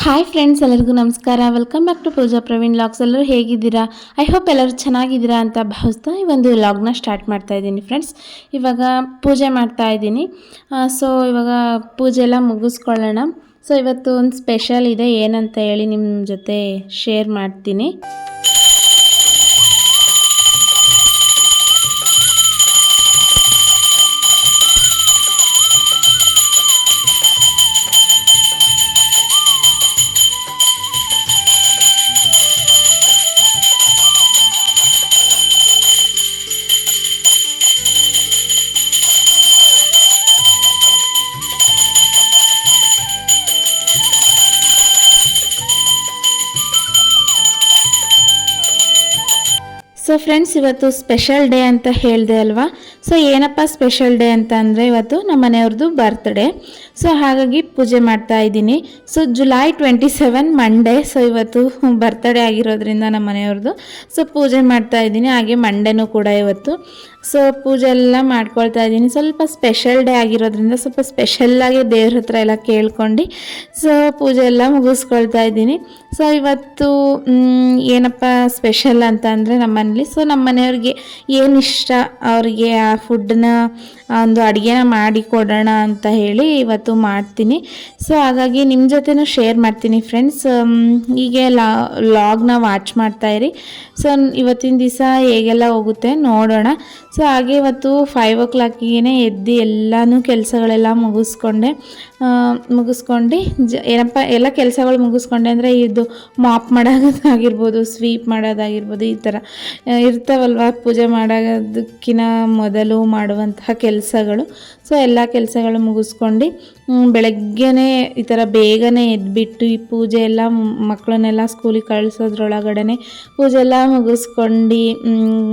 Hi friends, ಎಲ್ಲರಿಗೂ ನಮಸ್ಕಾರ. Welcome back to Pooja Praveen vlogs. ಎಲ್ಲರೂ ಹೇಗಿದ್ದೀರಾ? ಐ ಹೋಪ್ ಎಲ್ಲರೂ ಚೆನ್ನಾಗಿದ್ದೀರಾ ಅಂತ ಭಾವಿಸ್ತಾ ಈ ಒಂದು ವ್ಲಾಗ್ನ ಸ್ಟಾರ್ಟ್ ಮಾಡ್ತಾ ಇದ್ದೀನಿ ಫ್ರೆಂಡ್ಸ್. ಇವಾಗ ಪೂಜೆ ಮಾಡ್ತಾ ಇದ್ದೀನಿ. ಸೊ ಇವಾಗ ಪೂಜೆ ಎಲ್ಲ ಮುಗಿಸ್ಕೊಳ್ಳೋಣ. ಸೊ ಇವತ್ತು ಒಂದು ಸ್ಪೆಷಲ್ ಇದೆ, ಏನಂತ ಹೇಳಿ ನಿಮ್ಮ ಜೊತೆ ಶೇರ್ ಮಾಡ್ತೀನಿ. ಸೊ ಫ್ರೆಂಡ್ಸ್, ಇವತ್ತು ಸ್ಪೆಷಲ್ ಡೇ ಅಂತ ಹೇಳಿದೆ ಅಲ್ವಾ. ಸೊ ಏನಪ್ಪ ಸ್ಪೆಷಲ್ ಡೇ ಅಂತ ಅಂದರೆ ಇವತ್ತು ನಮ್ಮ ಮನೆಯವ್ರದ್ದು ಬರ್ತ್ಡೇ. ಸೊ ಹಾಗಾಗಿ ಪೂಜೆ ಮಾಡ್ತಾ ಇದ್ದೀನಿ. So July 27 Monday. ಸೊ ಇವತ್ತು ಬರ್ತ್ಡೇ ಆಗಿರೋದ್ರಿಂದ ನಮ್ಮ ಮನೆಯವ್ರದ್ದು ಸೊ ಪೂಜೆ ಮಾಡ್ತಾ ಇದ್ದೀನಿ. ಹಾಗೆ ಮಂಡೇನೂ ಕೂಡ ಇವತ್ತು. ಸೊ ಪೂಜೆ ಎಲ್ಲ ಮಾಡ್ಕೊಳ್ತಾ ಇದ್ದೀನಿ. ಸ್ವಲ್ಪ ಸ್ಪೆಷಲ್ ಡೇ ಆಗಿರೋದ್ರಿಂದ ಸ್ವಲ್ಪ ಸ್ಪೆಷಲ್ಲಾಗಿ ದೇವ್ರ ಹತ್ರ ಎಲ್ಲ ಕೇಳ್ಕೊಂಡು ಸೊ ಪೂಜೆ ಎಲ್ಲ ಮುಗಿಸ್ಕೊಳ್ತಾ ಇದ್ದೀನಿ. ಸೊ ಇವತ್ತು ಏನಪ್ಪ ಸ್ಪೆಷಲ್ ಅಂತ ಅಂದರೆ ನಮ್ಮನೇಲಿ ಸೊ ನಮ್ಮ ಮನೆಯವ್ರಿಗೆ ಏನು ಇಷ್ಟ ಅವರಿಗೆ ಆ ಫುಡ್ನ ಒಂದು ಅಡುಗೆನ ಮಾಡಿ ಕೊಡೋಣ ಅಂತ ಹೇಳಿ ಇವತ್ತು ಮಾಡ್ತೀನಿ. ಸೊ ಹಾಗಾಗಿ ನಿಮ್ಮ ಜೊತೆನೂ ಶೇರ್ ಮಾಡ್ತೀನಿ ಫ್ರೆಂಡ್ಸ್. ಹೀಗೆ ಲಾಗ್ನ ವಾಚ್ ಮಾಡ್ತಾಯಿರಿ. ಸೊ ಇವತ್ತಿನ ದಿವಸ ಹೇಗೆಲ್ಲ ಹೋಗುತ್ತೆ ನೋಡೋಣ. ಸೊ ಹಾಗೆ ಇವತ್ತು 5 o'clockಗೆ ಎದ್ದು ಎಲ್ಲನೂ ಕೆಲಸಗಳೆಲ್ಲ ಮುಗಿಸ್ಕೊಂಡು ಏನಪ್ಪ ಎಲ್ಲ ಕೆಲಸಗಳು ಮುಗಿಸ್ಕೊಂಡೆ ಅಂದರೆ ಇದು ಮಾಪ್ ಮಾಡೋದಾಗಿರ್ಬೋದು, ಸ್ವೀಪ್ ಮಾಡೋದಾಗಿರ್ಬೋದು, ಈ ಥರ ಇರ್ತಾವಲ್ವ ಪೂಜೆ ಮಾಡೋದಕ್ಕಿಂತ ಮೊದಲು ಮಾಡುವಂತಹ ಕೆಲಸಗಳು. ಸೊ ಎಲ್ಲ ಕೆಲಸಗಳು ಮುಗಿಸ್ಕೊಂಡು ಬೆಳಗ್ಗೆನೇ ಈ ಥರ ಬೇಗನೆ ಎದ್ಬಿಟ್ಟು ಈ ಪೂಜೆ ಎಲ್ಲ ಮಕ್ಕಳನ್ನೆಲ್ಲ ಸ್ಕೂಲಿಗೆ ಕಳಿಸೋದ್ರೊಳಗಡೆ ಪೂಜೆ ಎಲ್ಲ ಮುಗಿಸ್ಕೊಂಡು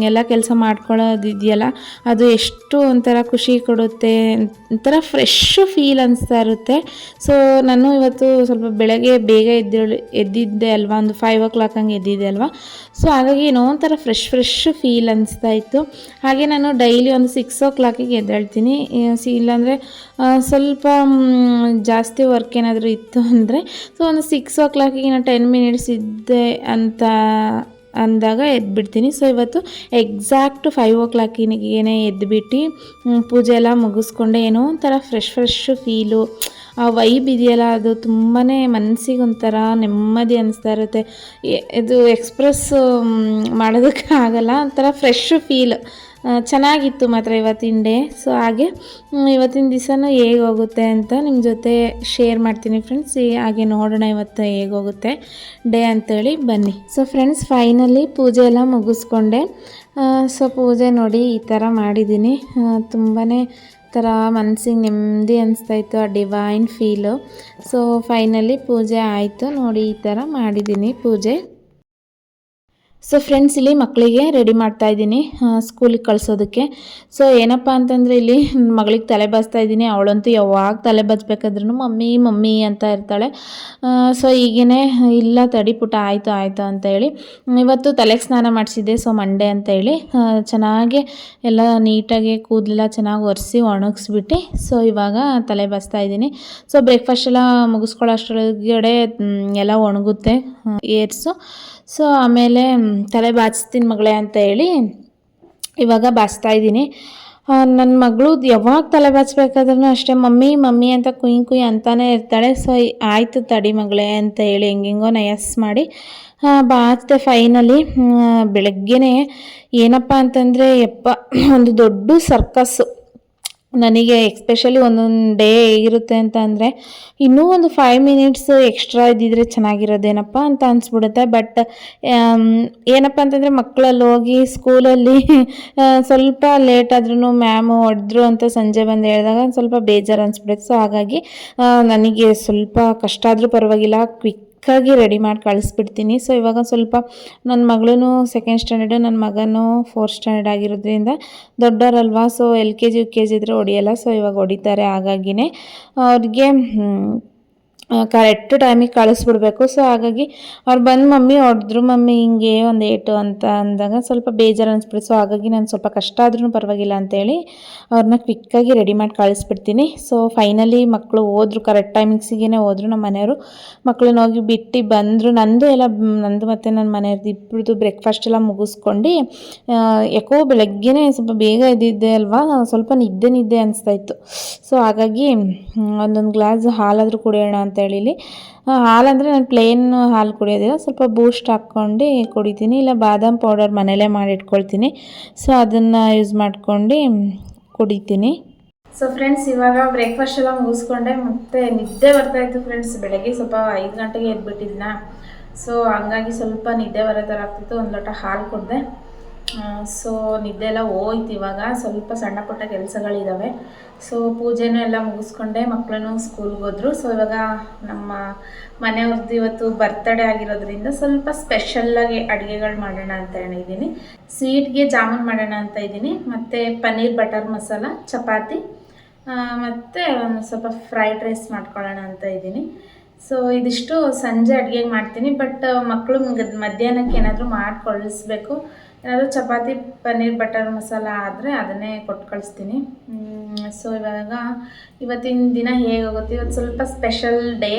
ಎಲ್ಲ ಕೆಲಸ ಮಾಡ್ಕೊಳ್ಳೋದಿದೆಯಲ್ಲ, ಅದು ಎಷ್ಟು ಒಂಥರ ಖುಷಿ ಕೊಡುತ್ತೆ, ಒಂಥರ ಫ್ರೆಶ್ ಫೀಲ್ ಅನಿಸ್ತಾ ಇರುತ್ತೆ. ಸೊ ನಾನು ಇವತ್ತು ಸ್ವಲ್ಪ ಬೆಳಗ್ಗೆ ಬೇಗ ಎದ್ದಿದ್ದೆ ಅಲ್ವಾ, ಒಂದು 5 o'clock ಹಂಗೆ ಎದ್ದಿದ್ದೆ ಅಲ್ವಾ. ಸೊ ಹಾಗಾಗಿ ಏನೋ ಒಂಥರ ಫ್ರೆಶ್ ಫೀಲ್ ಅನಿಸ್ತಾ ಇತ್ತು. ಹಾಗೆ ನಾನು ಡೈಲಿ ಒಂದು 6 o'clockಗೆ ಎದ್ದೇಳ್ತೀನಿ. ಇಲ್ಲಾಂದರೆ ಸ್ವಲ್ಪ ಜಾಸ್ತಿ ವರ್ಕ್ ಏನಾದರೂ ಇತ್ತು ಅಂದರೆ ಸೊ ಒಂದು 6 o'clockಗೆ ನಾನು 10 minutes ಇದ್ದೆ ಅಂತ ಅಂದಾಗ ಎದ್ಬಿಡ್ತೀನಿ. ಸೊ ಇವತ್ತು ಎಕ್ಸಾಕ್ಟ್ 5 o'clockಗೆ ಎದ್ಬಿಟ್ಟು ಪೂಜೆ ಎಲ್ಲ ಮುಗಿಸ್ಕೊಂಡೆ ಏನೋ ಒಂಥರ ಫ್ರೆಶ್ ಫೀಲು, ಆ ವೈಬ್ ಇದೆಯಲ್ಲ ಅದು ತುಂಬಾ ಮನಸ್ಸಿಗೆ ಒಂಥರ ನೆಮ್ಮದಿ ಅನಿಸ್ತಾ ಇರುತ್ತೆ. ಇದು ಎಕ್ಸ್ಪ್ರೆಸ್ ಮಾಡೋದಕ್ಕೆ ಆಗಲ್ಲ, ಒಂಥರ ಫ್ರೆಶ್ ಫೀಲ್ ಚೆನ್ನಾಗಿತ್ತು ಮಾತ್ರ ಇವತ್ತಿನ ಡೇ. ಸೊ ಹಾಗೆ ಇವತ್ತಿನ ದಿವಸನೂ ಹೇಗೆ ಹೋಗುತ್ತೆ ಅಂತ ನಿಮ್ಮ ಜೊತೆ ಶೇರ್ ಮಾಡ್ತೀನಿ ಫ್ರೆಂಡ್ಸ್. ಹಾಗೆ ನೋಡೋಣ ಇವತ್ತು ಹೇಗೆ ಹೋಗುತ್ತೆ ಡೇ ಅಂಥೇಳಿ ಬನ್ನಿ. ಸೊ ಫ್ರೆಂಡ್ಸ್, ಫೈನಲಿ ಪೂಜೆ ಎಲ್ಲ ಮುಗಿಸ್ಕೊಂಡೆ. ಸೊ ಪೂಜೆ ನೋಡಿ ಈ ಥರ ಮಾಡಿದ್ದೀನಿ. ತುಂಬಾ ಥರ ಮನಸ್ಸಿಗೆ ನೆಮ್ಮದಿ ಅನಿಸ್ತಾಯಿತ್ತು, ಆ ಡಿವೈನ್ ಫೀಲು. ಸೊ ಫೈನಲಿ ಪೂಜೆ ಆಯಿತು ನೋಡಿ, ಈ ಥರ ಮಾಡಿದ್ದೀನಿ ಪೂಜೆ. ಸೊ ಫ್ರೆಂಡ್ಸ್, ಇಲ್ಲಿ ಮಕ್ಕಳಿಗೆ ರೆಡಿ ಮಾಡ್ತಾ ಇದ್ದೀನಿ ಸ್ಕೂಲಿಗೆ ಕಳಿಸೋದಕ್ಕೆ. ಸೊ ಏನಪ್ಪ ಅಂತಂದರೆ ಇಲ್ಲಿ ಮಗಳಿಗೆ ತಲೆ ಬಾಚ್ತಾ ಇದ್ದೀನಿ. ಅವಳಂತೂ ಯಾವಾಗ ತಲೆ ಬಾಚಬೇಕಾದ್ರೂ ಮಮ್ಮಿ ಅಂತ ಇರ್ತಾಳೆ. ಸೊ ಈಗೇ ಇಲ್ಲ ತಡಿ ಪುಟ್ಟ ಆಯಿತು ಅಂತ ಹೇಳಿ ಇವತ್ತು ತಲೆಗೆ ಸ್ನಾನ ಮಾಡಿಸಿದ್ದೆ. ಸೊ ಮಂಡೇ ಅಂತ ಹೇಳಿ ಚೆನ್ನಾಗಿ ಎಲ್ಲ ನೀಟಾಗಿ ಕೂದಲೆಲ್ಲ ಚೆನ್ನಾಗಿ ಒರೆಸಿ ಒಣಗಿಸ್ಬಿಟ್ಟು ಸೊ ಇವಾಗ ತಲೆ ಬಾಚ್ತಾ ಇದ್ದೀನಿ. ಸೊ ಬ್ರೇಕ್ಫಾಸ್ಟ್ ಎಲ್ಲ ಮುಗಿಸ್ಕೊಳ್ಳೋ ಅಷ್ಟರೊಳಗಡೆ ಎಲ್ಲ ಒಣಗುತ್ತೆ ಏರ್ಸು. ಸೊ ಆಮೇಲೆ ತಲೆ ಬಾಚ್ತೀನಿ ಮಗಳೇ ಅಂತ ಹೇಳಿ ಇವಾಗ ಬಾಚ್ತಾ ಇದ್ದೀನಿ. ನನ್ನ ಮಗಳು ಯಾವಾಗ ತಲೆ ಬಾಚಬೇಕಾದ್ರೂ ಅಷ್ಟೇ ಮಮ್ಮಿ ಅಂತ ಕುಯ್ ಅಂತಾನೆ ಇರ್ತಾಳೆ. ಸೊ ಆಯಿತು ತಡಿ ಮಗಳೇ ಅಂತ ಹೇಳಿ ಹೆಂಗೆಂಗೋ ನಯಸ್ ಮಾಡಿ ಬಾಚ್ತೆ ಫೈನಲಿ. ಬೆಳಗ್ಗೆನೇ ಏನಪ್ಪ ಅಂತಂದರೆ ಒಂದು ದೊಡ್ಡ ಸರ್ಕಸ್ಸು ನನಗೆ. ಎಕ್ಸ್ಪೆಷಲಿ ಒಂದೊಂದು ಡೇ ಹೇಗಿರುತ್ತೆ ಅಂತ ಅಂದರೆ ಇನ್ನೂ ಒಂದು 5 minutes ಎಕ್ಸ್ಟ್ರಾ ಇದ್ದಿದ್ರೆ ಚೆನ್ನಾಗಿರೋದೇನಪ್ಪ ಅಂತ ಅನಿಸ್ಬಿಡುತ್ತೆ. ಬಟ್ ಏನಪ್ಪ ಅಂತಂದರೆ ಮಕ್ಕಳಲ್ಲಿ ಹೋಗಿ ಸ್ಕೂಲಲ್ಲಿ ಸ್ವಲ್ಪ ಲೇಟ್ ಆದ್ರೂ ಮ್ಯಾಮು ಹೊಡೆದ್ರು ಅಂತ ಸಂಜೆ ಬಂದು ಹೇಳಿದಾಗ ಸ್ವಲ್ಪ ಬೇಜಾರು ಅನಿಸ್ಬಿಡುತ್ತೆ. ಸೊ ಹಾಗಾಗಿ ನನಗೆ ಸ್ವಲ್ಪ ಕಷ್ಟ ಆದರೂ ಪರವಾಗಿಲ್ಲ, ಕ್ವಿಕ್ಕಾಗಿ ರೆಡಿ ಮಾಡಿ ಕಳಿಸ್ಬಿಡ್ತೀನಿ. ಸೊ ಇವಾಗ ಸ್ವಲ್ಪ ನನ್ನ ಮಗಳೂ 2nd standard, ನನ್ನ ಮಗನೂ 4th standard ಆಗಿರೋದ್ರಿಂದ ದೊಡ್ಡವರಲ್ವಾ. ಸೊ LKG UKG ಇದ್ದರೆ ಹೊಡಿಯಲ್ಲ. ಸೊ ಇವಾಗ ಹೊಡಿತಾರೆ. ಹಾಗಾಗಿನೇ ಅವ್ರಿಗೆ ಕರೆಕ್ಟ್ ಟೈಮಿಗೆ ಕಳಿಸ್ಬಿಡ್ಬೇಕು. ಸೊ ಹಾಗಾಗಿ ಅವ್ರು ಬಂದು ಮಮ್ಮಿ ಹೊಡೆದ್ರು ಮಮ್ಮಿ ಹಿಂಗೆ ಒಂದು ಏಟು ಅಂತ ಅಂದಾಗ ಸ್ವಲ್ಪ ಬೇಜಾರು ಅನಿಸ್ಬಿಡ್ತು. ಸೊ ಹಾಗಾಗಿ ನಾನು ಸ್ವಲ್ಪ ಕಷ್ಟ ಆದ್ರೂ ಪರವಾಗಿಲ್ಲ ಅಂತೇಳಿ ಅವ್ರನ್ನ ಕ್ವಿಕ್ಕಾಗಿ ರೆಡಿ ಮಾಡಿ ಕಳಿಸ್ಬಿಡ್ತೀನಿ. ಸೊ ಫೈನಲಿ ಮಕ್ಕಳು ಹೋದ್ರು, ಕರೆಕ್ಟ್ ಟೈಮಿಂಗ್ಸಿಗೆ ಹೋದ್ರು. ನಮ್ಮ ಮನೆಯವರು ಮಕ್ಕಳನ್ನ ಹೋಗಿ ಬಿಟ್ಟು ಬಂದರು. ನಂದು ಮತ್ತು ನನ್ನ ಮನೆಯವ್ರದ್ದು ಇಬ್ಬರದು ಬ್ರೇಕ್ಫಾಸ್ಟ್ ಎಲ್ಲ ಮುಗಿಸ್ಕೊಂಡು ಯಾಕೋ ಬೆಳಗ್ಗೆನೇ ಸ್ವಲ್ಪ ಬೇಗ ಎದ್ದಿದ್ದೆ ಅಲ್ವಾ, ಸ್ವಲ್ಪ ನಿದ್ದೆ ಅನಿಸ್ತಾಯಿತ್ತು. ಸೊ ಹಾಗಾಗಿ ಒಂದೊಂದು ಗ್ಲಾಸ್ ಹಾಲಾದರೂ ಕುಡಿಯೋಣ ಅಂತ ಹೇಳಿ ಹಾಲಂದರೆ ನಾನು ಪ್ಲೇನ್ ಹಾಲು ಕುಡಿಯೋದಿಲ್ಲ, ಸ್ವಲ್ಪ ಬೂಸ್ಟ್ ಹಾಕ್ಕೊಂಡು ಕುಡಿತೀನಿ, ಇಲ್ಲ ಬಾದಾಮ್ ಪೌಡರ್ ಮನೇಲೇ ಮಾಡಿಟ್ಕೊಳ್ತೀನಿ. ಸೊ ಅದನ್ನು ಯೂಸ್ ಮಾಡ್ಕೊಂಡು ಕುಡಿತೀನಿ. ಸೊ ಫ್ರೆಂಡ್ಸ್, ಇವಾಗ ಬ್ರೇಕ್ಫಾಸ್ಟ್ ಎಲ್ಲ ಮುಗಿಸ್ಕೊಂಡೆ, ಮತ್ತು ನಿದ್ದೆ ಬರ್ತಾಯಿತ್ತು ಫ್ರೆಂಡ್ಸ್. ಬೆಳಗ್ಗೆ ಸ್ವಲ್ಪ 5 ಗಂಟೆಗೆ ಎದ್ಬಿಟ್ಟಿದ್ನ. ಸೊ ಹಂಗಾಗಿ ಸ್ವಲ್ಪ ನಿದ್ದೆ ಬರೋ ಥರ ಆಗ್ತಿತ್ತು. ಒಂದು ಲೋಟ ಹಾಲು ಕುಡಿದೆ. ಸೊ ನಿದ್ದೆ ಎಲ್ಲ ಹೋಯ್ತು. ಇವಾಗ ಸ್ವಲ್ಪ ಸಣ್ಣ ಪುಟ್ಟ ಕೆಲಸಗಳಿದ್ದಾವೆ. ಸೊ ಪೂಜೆನೂ ಎಲ್ಲ ಮುಗಿಸ್ಕೊಂಡೆ, ಮಕ್ಕಳನ್ನು ಸ್ಕೂಲ್ಗೆ ಹೋದ್ರು. ಸೊ ಇವಾಗ ನಮ್ಮ ಮನೆಯವ್ರದ್ದು ಇವತ್ತು ಬರ್ತಡೇ ಆಗಿರೋದ್ರಿಂದ ಸ್ವಲ್ಪ ಸ್ಪೆಷಲ್ಲಾಗಿ ಅಡುಗೆಗಳು ಮಾಡೋಣ ಅಂತ ಹೇಳಿದ್ದೀನಿ. ಸ್ವೀಟ್ಗೆ ಜಾಮೂನ್ ಮಾಡೋಣ ಅಂತ ಇದ್ದೀನಿ, ಮತ್ತು ಪನ್ನೀರ್ ಬಟರ್ ಮಸಾಲ, ಚಪಾತಿ, ಮತ್ತು ಒಂದು ಸ್ವಲ್ಪ ಫ್ರೈಡ್ ರೈಸ್ ಮಾಡ್ಕೊಳ್ಳೋಣ ಅಂತ ಇದ್ದೀನಿ. ಸೊ ಇದಿಷ್ಟು ಸಂಜೆ ಅಡುಗೆಗೆ ಮಾಡ್ತೀನಿ. ಬಟ್ ಮಕ್ಕಳು ಮಧ್ಯಾಹ್ನಕ್ಕೆ ಏನಾದರೂ ಮಾಡಿ ಕಳಿಸ್ಬೇಕು. ಏನಾದರೂ ಚಪಾತಿ ಪನ್ನೀರ್ ಬಟರ್ ಮಸಾಲ ಆದರೆ ಅದನ್ನೇ ಕೊಟ್ಟು ಕಳಿಸ್ತೀನಿ. ಸೊ ಇವತ್ತಿನ ದಿನ ಹೇಗೋಗುತ್ತೆ, ಇವತ್ತು ಸ್ವಲ್ಪ ಸ್ಪೆಷಲ್ ಡೇ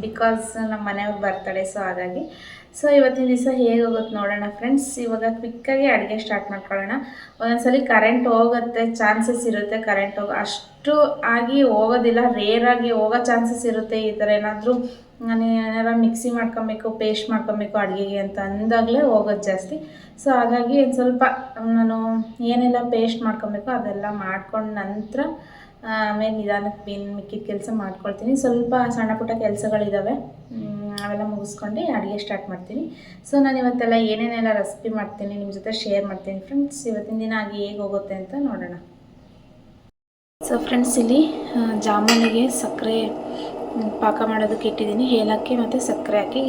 ಬಿಕಾಸ್ ನಮ್ಮ ಮನೆಯವ್ರು ಬರ್ತಡೇ. ಸೊ ಹಾಗಾಗಿ ಇವತ್ತಿನ ದಿವಸ ಹೇಗೋಗುತ್ತೆ ನೋಡೋಣ ಫ್ರೆಂಡ್ಸ್. ಇವಾಗ ಕ್ವಿಕ್ಕಾಗಿ ಅಡುಗೆ ಸ್ಟಾರ್ಟ್ ಮಾಡ್ಕೊಳ್ಳೋಣ. ಒಂದೊಂದ್ಸಲಿ ಕರೆಂಟ್ ಹೋಗುತ್ತೆ, ಚಾನ್ಸಸ್ ಇರುತ್ತೆ ಕರೆಂಟ್ ಅಷ್ಟು ಆಗಿ ಹೋಗೋದಿಲ್ಲ, ರೇರಾಗಿ ಹೋಗೋ ಚಾನ್ಸಸ್ ಇರುತ್ತೆ. ಈ ಥರ ಏನಾದರೂ ಮಿಕ್ಸಿ ಮಾಡ್ಕೊಬೇಕು, ಪೇಸ್ಟ್ ಮಾಡ್ಕೊಬೇಕು ಅಡುಗೆಗೆ ಅಂತ ಅಂದಾಗಲೇ ಹೋಗೋದು ಜಾಸ್ತಿ. ಸೊ ಹಾಗಾಗಿ ಒಂದು ಸ್ವಲ್ಪ ನಾನು ಏನೆಲ್ಲ ಪೇಸ್ಟ್ ಮಾಡ್ಕೊಬೇಕು ಅದೆಲ್ಲ ಮಾಡ್ಕೊಂಡು ನಂತರ ಆಮೇಲೆ ನಿಧಾನಕ್ಕೆ ಮಿಕ್ಕಿದ ಕೆಲಸ ಮಾಡ್ಕೊಳ್ತೀನಿ. ಸ್ವಲ್ಪ ಸಣ್ಣ ಪುಟ್ಟ ಕೆಲಸಗಳಿದ್ದಾವೆ, ಅವೆಲ್ಲ ಮುಗಿಸ್ಕೊಂಡು ಅಡುಗೆ ಸ್ಟಾರ್ಟ್ ಮಾಡ್ತೀನಿ. ಸೊ ನಾನು ಇವತ್ತೆಲ್ಲ ಏನೇನೆಲ್ಲ ರೆಸಿಪಿ ಮಾಡ್ತೀನಿ ನಿಮ್ಮ ಜೊತೆ ಶೇರ್ ಮಾಡ್ತೀನಿ ಫ್ರೆಂಡ್ಸ್. ಇವತ್ತಿನ ದಿನ ಆಗಿ ಹೇಗೆ ಹೋಗುತ್ತೆ ಅಂತ ನೋಡೋಣ. ಸೊ ಫ್ರೆಂಡ್ಸ್, ಇಲ್ಲಿ ಜಾಮೂನಿಗೆ ಸಕ್ಕರೆ ಪಾಕ ಮಾಡೋದಕ್ಕೆ ಇಟ್ಟಿದ್ದೀನಿ. ಏಲಕ್ಕಿ ಮತ್ತು ಸಕ್ಕರೆ ಹಾಕಿ,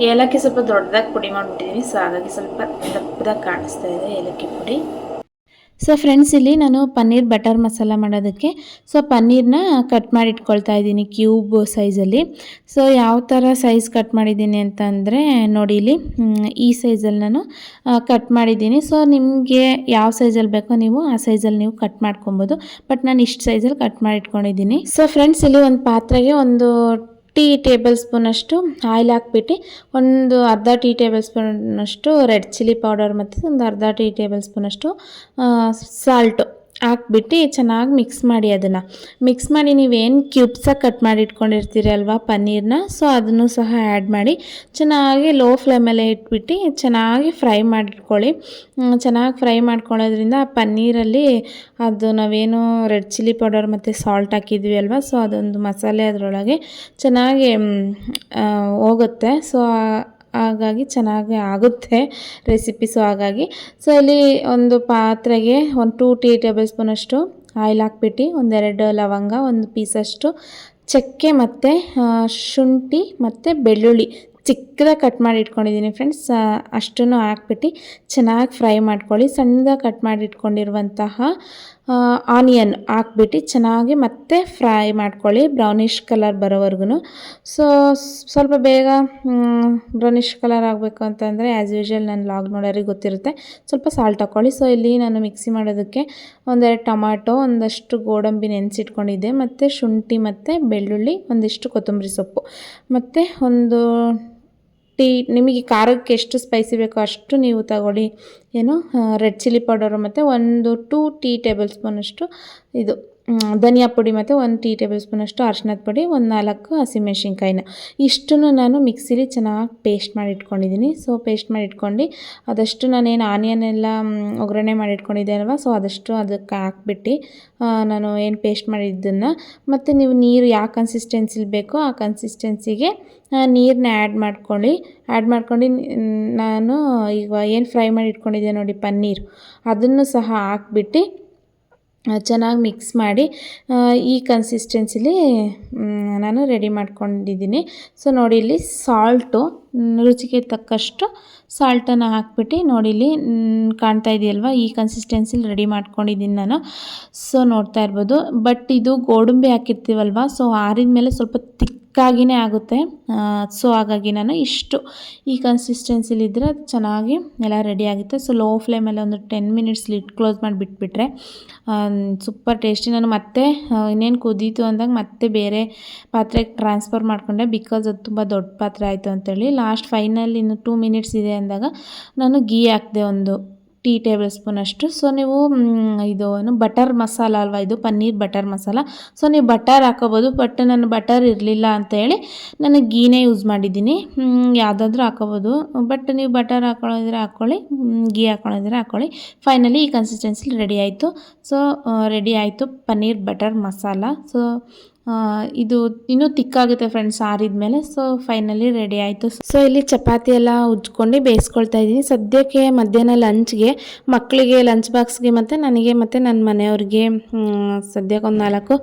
ಏಲಕ್ಕಿ ಸ್ವಲ್ಪ ದೊಡ್ಡದಾಗಿ ಪುಡಿ ಮಾಡಿಬಿಟ್ಟಿದ್ದೀನಿ. ಸೊ ಹಾಗಾಗಿ ಸ್ವಲ್ಪ ದಪ್ಪದಾಗಿ ಕಾಣಿಸ್ತಾ ಇದೆ ಏಲಕ್ಕಿ ಪುಡಿ. ಸೊ ಫ್ರೆಂಡ್ಸ್, ಇಲ್ಲಿ ನಾನು ಪನ್ನೀರ್ ಬಟರ್ ಮಸಾಲ ಮಾಡೋದಕ್ಕೆ ಪನ್ನೀರನ್ನ ಕಟ್ ಮಾಡಿ ಇಟ್ಕೊಳ್ತಾ ಇದ್ದೀನಿ ಕ್ಯೂಬ್ ಸೈಜಲ್ಲಿ. ಸೊ ಯಾವ ಥರ ಸೈಜ್ ಕಟ್ ಮಾಡಿದ್ದೀನಿ ಅಂತ ಅಂದರೆ ನೋಡಿ, ಇಲ್ಲಿ ಈ ಸೈಜಲ್ಲಿ ನಾನು ಕಟ್ ಮಾಡಿದ್ದೀನಿ. ಸೊ ನಿಮಗೆ ಯಾವ ಸೈಜಲ್ಲಿ ಬೇಕೋ ನೀವು ಆ ಸೈಜಲ್ಲಿ ನೀವು ಕಟ್ ಮಾಡ್ಕೊಬೋದು. ಬಟ್ ನಾನು ಇಷ್ಟು ಸೈಜಲ್ಲಿ ಕಟ್ ಮಾಡಿ ಇಟ್ಕೊಂಡಿದ್ದೀನಿ. ಸೊ ಫ್ರೆಂಡ್ಸ್, ಇಲ್ಲಿ ಒಂದು ಪಾತ್ರೆಗೆ ಒಂದು ಟೀ ಟೇಬಲ್ ಸ್ಪೂನಷ್ಟು ಆಯಿಲ್ ಹಾಕ್ಬಿಟ್ಟು ಒಂದು ಅರ್ಧ ಟೀ ಟೇಬಲ್ ಸ್ಪೂನಷ್ಟು ರೆಡ್ ಚಿಲ್ಲಿ ಪೌಡರ್ ಮತ್ತು ಒಂದು ಅರ್ಧ ಟೀ ಟೇಬಲ್ ಸ್ಪೂನಷ್ಟು ಸಾಲ್ಟು ಹಾಕ್ಬಿಟ್ಟು ಚೆನ್ನಾಗಿ ಮಿಕ್ಸ್ ಮಾಡಿ. ಅದನ್ನು ಮಿಕ್ಸ್ ಮಾಡಿ ನೀವೇನು ಕ್ಯೂಬ್ಸಾಗಿ ಕಟ್ ಮಾಡಿ ಇಟ್ಕೊಂಡಿರ್ತೀರಿ ಅಲ್ವಾ ಪನ್ನೀರನ್ನ, ಸೊ ಅದನ್ನು ಸಹ ಆ್ಯಡ್ ಮಾಡಿ ಚೆನ್ನಾಗಿ ಲೋ ಫ್ಲೇಮಲ್ಲೇ ಇಟ್ಬಿಟ್ಟು ಚೆನ್ನಾಗಿ ಫ್ರೈ ಮಾಡಿಟ್ಕೊಳ್ಳಿ. ಚೆನ್ನಾಗಿ ಫ್ರೈ ಮಾಡ್ಕೊಳ್ಳೋದ್ರಿಂದ ಆ ಪನ್ನೀರಲ್ಲಿ ಅದು ನಾವೇನು ರೆಡ್ ಚಿಲ್ಲಿ ಪೌಡರ್ ಮತ್ತು ಸಾಲ್ಟ್ ಹಾಕಿದ್ವಿ ಅಲ್ವಾ, ಸೊ ಅದೊಂದು ಮಸಾಲೆ ಅದರೊಳಗೆ ಚೆನ್ನಾಗಿ ಹೋಗುತ್ತೆ. ಸೊ ಹಾಗಾಗಿ ಚೆನ್ನಾಗಿ ಆಗುತ್ತೆ ರೆಸಿಪಿ. ಸೊ ಹಾಗಾಗಿ ಇಲ್ಲಿ ಒಂದು ಪಾತ್ರೆಗೆ ಒಂದು 2 ಟೀ ಟೇಬಲ್ ಸ್ಪೂನಷ್ಟು ಆಯಿಲ್ ಹಾಕ್ಬಿಟ್ಟು ಒಂದೆರಡು ಲವಂಗ, ಒಂದು ಪೀಸಷ್ಟು ಚಕ್ಕೆ ಮತ್ತು ಶುಂಠಿ ಮತ್ತು ಬೆಳ್ಳುಳ್ಳಿ ಚಿಕ್ಕದಾಗಿ ಕಟ್ ಮಾಡಿ ಇಟ್ಕೊಂಡಿದ್ದೀನಿ ಫ್ರೆಂಡ್ಸ್. ಅಷ್ಟನ್ನು ಹಾಕ್ಬಿಟ್ಟು ಚೆನ್ನಾಗಿ ಫ್ರೈ ಮಾಡ್ಕೊಳ್ಳಿ. ಸಣ್ಣದಾಗಿ ಕಟ್ ಮಾಡಿ ಇಟ್ಕೊಂಡಿರುವಂತಹ ಆನಿಯನ್ ಹಾಕ್ಬಿಟ್ಟು ಚೆನ್ನಾಗಿ ಮತ್ತೆ ಫ್ರೈ ಮಾಡ್ಕೊಳ್ಳಿ, ಬ್ರೌನಿಷ್ ಕಲರ್ ಬರೋವರೆಗೂ. ಸೊ ಸ್ವಲ್ಪ ಬೇಗ ಬ್ರೌನಿಷ್ ಕಲರ್ ಆಗಬೇಕು ಅಂತಂದರೆ ಆ್ಯಸ್ ಯೂಶ್ವಲ್ ನನ್ನ ಲಾಗ್ ನೋಡೋರಿಗೆ ಗೊತ್ತಿರುತ್ತೆ, ಸ್ವಲ್ಪ ಸಾಲ್ಟ್ ಹಾಕ್ಕೊಳ್ಳಿ. ಸೊ ಇಲ್ಲಿ ನಾನು ಮಿಕ್ಸಿ ಮಾಡೋದಕ್ಕೆ ಒಂದೆರಡು ಟೊಮಾಟೊ, ಒಂದಷ್ಟು ಗೋಡಂಬಿ ನೆನೆಸಿಟ್ಕೊಂಡಿದ್ದೆ, ಮತ್ತು ಶುಂಠಿ ಮತ್ತು ಬೆಳ್ಳುಳ್ಳಿ, ಒಂದಿಷ್ಟು ಕೊತ್ತಂಬರಿ ಸೊಪ್ಪು, ಮತ್ತು ಒಂದು ನಿಮಗೆ ಖಾರಕ್ಕೆ ಎಷ್ಟು ಸ್ಪೈಸಿ ಬೇಕೋ ಅಷ್ಟು ನೀವು ತಗೊಳ್ಳಿ. ರೆಡ್ ಚಿಲ್ಲಿ ಪೌಡರು ಮತ್ತು 2 ಟೀ ಟೇಬಲ್ ಸ್ಪೂನಷ್ಟು ಇದು ಧನಿಯಾ ಪುಡಿ, ಮತ್ತು 1 ಟೀ ಟೇಬಲ್ ಸ್ಪೂನಷ್ಟು ಅರಿಶಿನದ ಪುಡಿ, 4 ಹಸಿಮೆಣ್ಸಿನ್ಕಾಯಿನ ಇಷ್ಟನ್ನು ನಾನು ಮಿಕ್ಸಿಲಿ ಚೆನ್ನಾಗಿ ಪೇಸ್ಟ್ ಮಾಡಿ ಇಟ್ಕೊಂಡಿದ್ದೀನಿ. ಸೊ ಪೇಸ್ಟ್ ಮಾಡಿ ಇಟ್ಕೊಂಡು ಅದಷ್ಟು ನಾನೇನು ಆನಿಯನ್ ಎಲ್ಲ ಒಗ್ಗರಣೆ ಮಾಡಿ ಇಟ್ಕೊಂಡಿದ್ದೆ ಅಲ್ವಾ, ಸೊ ಅದಷ್ಟು ಅದಕ್ಕೆ ಹಾಕ್ಬಿಟ್ಟು ನಾನು ಏನು ಪೇಸ್ಟ್ ಮಾಡಿದ್ದನ್ನು, ಮತ್ತು ನೀವು ನೀರು ಯಾವ ಕನ್ಸಿಸ್ಟೆನ್ಸಿಲಿ ಬೇಕೋ ಆ ಕನ್ಸಿಸ್ಟೆನ್ಸಿಗೆ ನೀರನ್ನ ಆ್ಯಡ್ ಮಾಡ್ಕೊಂಡು ನಾನು ಈಗ ಏನು ಫ್ರೈ ಮಾಡಿ ಇಟ್ಕೊಂಡಿದ್ದೆ ನೋಡಿ ಪನ್ನೀರ್, ಅದನ್ನು ಸಹ ಹಾಕ್ಬಿಟ್ಟು ಚೆನ್ನಾಗಿ ಮಿಕ್ಸ್ ಮಾಡಿ ಈ ಕನ್ಸಿಸ್ಟೆನ್ಸಿಲಿ ನಾನು ರೆಡಿ ಮಾಡ್ಕೊಂಡಿದ್ದೀನಿ. ಸೊ ನೋಡಿ, ಇಲ್ಲಿ ಸಾಲ್ಟು ರುಚಿಗೆ ತಕ್ಕಷ್ಟು ಸಾಲ್ಟನ್ನು ಹಾಕ್ಬಿಟ್ಟು ನೋಡಿ ಇಲ್ಲಿ ಕಾಣ್ತಾ ಇದೆಯಲ್ವ, ಈ ಕನ್ಸಿಸ್ಟೆನ್ಸಿಲಿ ರೆಡಿ ಮಾಡ್ಕೊಂಡಿದ್ದೀನಿ ನಾನು. ಸೊ ನೋಡ್ತಾ ಇರ್ಬೋದು. ಬಟ್ ಇದು ಗೋಡಂಬಿ ಹಾಕಿರ್ತೀವಲ್ವ, ಸೊ ಆರಿದ ಮೇಲೆ ಸ್ವಲ್ಪ ತಿಕ್ಕಾಗಿಯೇ ಆಗುತ್ತೆ. ಸೊ ಹಾಗಾಗಿ ನಾನು ಇಷ್ಟು ಈ ಕನ್ಸಿಸ್ಟೆನ್ಸಿಲಿದ್ದರೆ ಅದು ಚೆನ್ನಾಗಿ ಎಲ್ಲ ರೆಡಿ ಆಗುತ್ತೆ. ಸೊ ಲೋ ಫ್ಲೇಮಲ್ಲಿ ಒಂದು 10 ಮಿನಿಟ್ಸ್ ಲಿಡ್ ಕ್ಲೋಸ್ ಮಾಡಿ ಬಿಟ್ಬಿಟ್ರೆ ಸೂಪರ್ ಟೇಸ್ಟಿ. ನಾನು ಮತ್ತೆ ಇನ್ನೇನು ಕುದೀತು ಅಂದಾಗ ಮತ್ತೆ ಬೇರೆ ಪಾತ್ರೆಗೆ ಟ್ರಾನ್ಸ್ಫರ್ ಮಾಡಿಕೊಂಡೆ, ಬಿಕಾಸ್ ಅದು ತುಂಬ ದೊಡ್ಡ ಪಾತ್ರೆ ಆಯಿತು ಅಂತೇಳಿ. ಲಾಸ್ಟ್ ಫೈನಲ್ ಇನ್ನು 2 ಮಿನಿಟ್ಸ್ ಇದೆ ಅಂದಾಗ ನಾನು ಗೀ ಹಾಕಿದೆ, ಒಂದು ಟೀ ಟೇಬಲ್ ಸ್ಪೂನ್ ಅಷ್ಟು. ಸೊ ನೀವು ಇದು ಏನು ಬಟರ್ ಮಸಾಲ ಅಲ್ವಾ, ಇದು ಪನ್ನೀರ್ ಬಟರ್ ಮಸಾಲ. ಸೊ ನೀವು ಬಟರ್ ಹಾಕೋಬೋದು, ಬಟ್ ನಾನು ಬಟರ್ ಇರಲಿಲ್ಲ ಅಂತೇಳಿ ನಾನು ಗೀನೇ ಯೂಸ್ ಮಾಡಿದ್ದೀನಿ. ಯಾವುದಾದ್ರೂ ಹಾಕೋಬೋದು, ಬಟ್ ನೀವು ಬಟರ್ ಹಾಕೊಳ್ಳೋದ್ರೆ ಹಾಕ್ಕೊಳ್ಳಿ, ಗೀ ಹಾಕೊಳ್ಳೋದ್ರೆ ಹಾಕ್ಕೊಳ್ಳಿ. ಫೈನಲಿ ಈ ಕನ್ಸಿಸ್ಟೆನ್ಸಿಲಿ ರೆಡಿ ಆಯಿತು. ಸೊ ರೆಡಿ ಆಯಿತು ಪನ್ನೀರ್ ಬಟರ್ ಮಸಾಲ. ಸೊ ಇದು ಇನ್ನೂ ತಿಕ್ಕಾಗುತ್ತೆ ಫ್ರೆಂಡ್ಸ್ ಆರಿದ ಮೇಲೆ. ಸೊ ಫೈನಲಿ ರೆಡಿ ಆಯಿತು. ಸೊ ಇಲ್ಲಿ ಚಪಾತಿ ಎಲ್ಲ ಉಜ್ಕೊಂಡು ಬೇಯಿಸ್ಕೊಳ್ತಾ ಇದ್ದೀನಿ. ಸದ್ಯಕ್ಕೆ ಮಧ್ಯಾಹ್ನ ಲಂಚ್ಗೆ ಮಕ್ಕಳಿಗೆ ಲಂಚ್ ಬಾಕ್ಸ್ಗೆ ಮತ್ತು ನನಗೆ ಮತ್ತು ನನ್ನ ಮನೆಯವ್ರಿಗೆ ಸದ್ಯಕ್ಕೆ ಒಂದು 4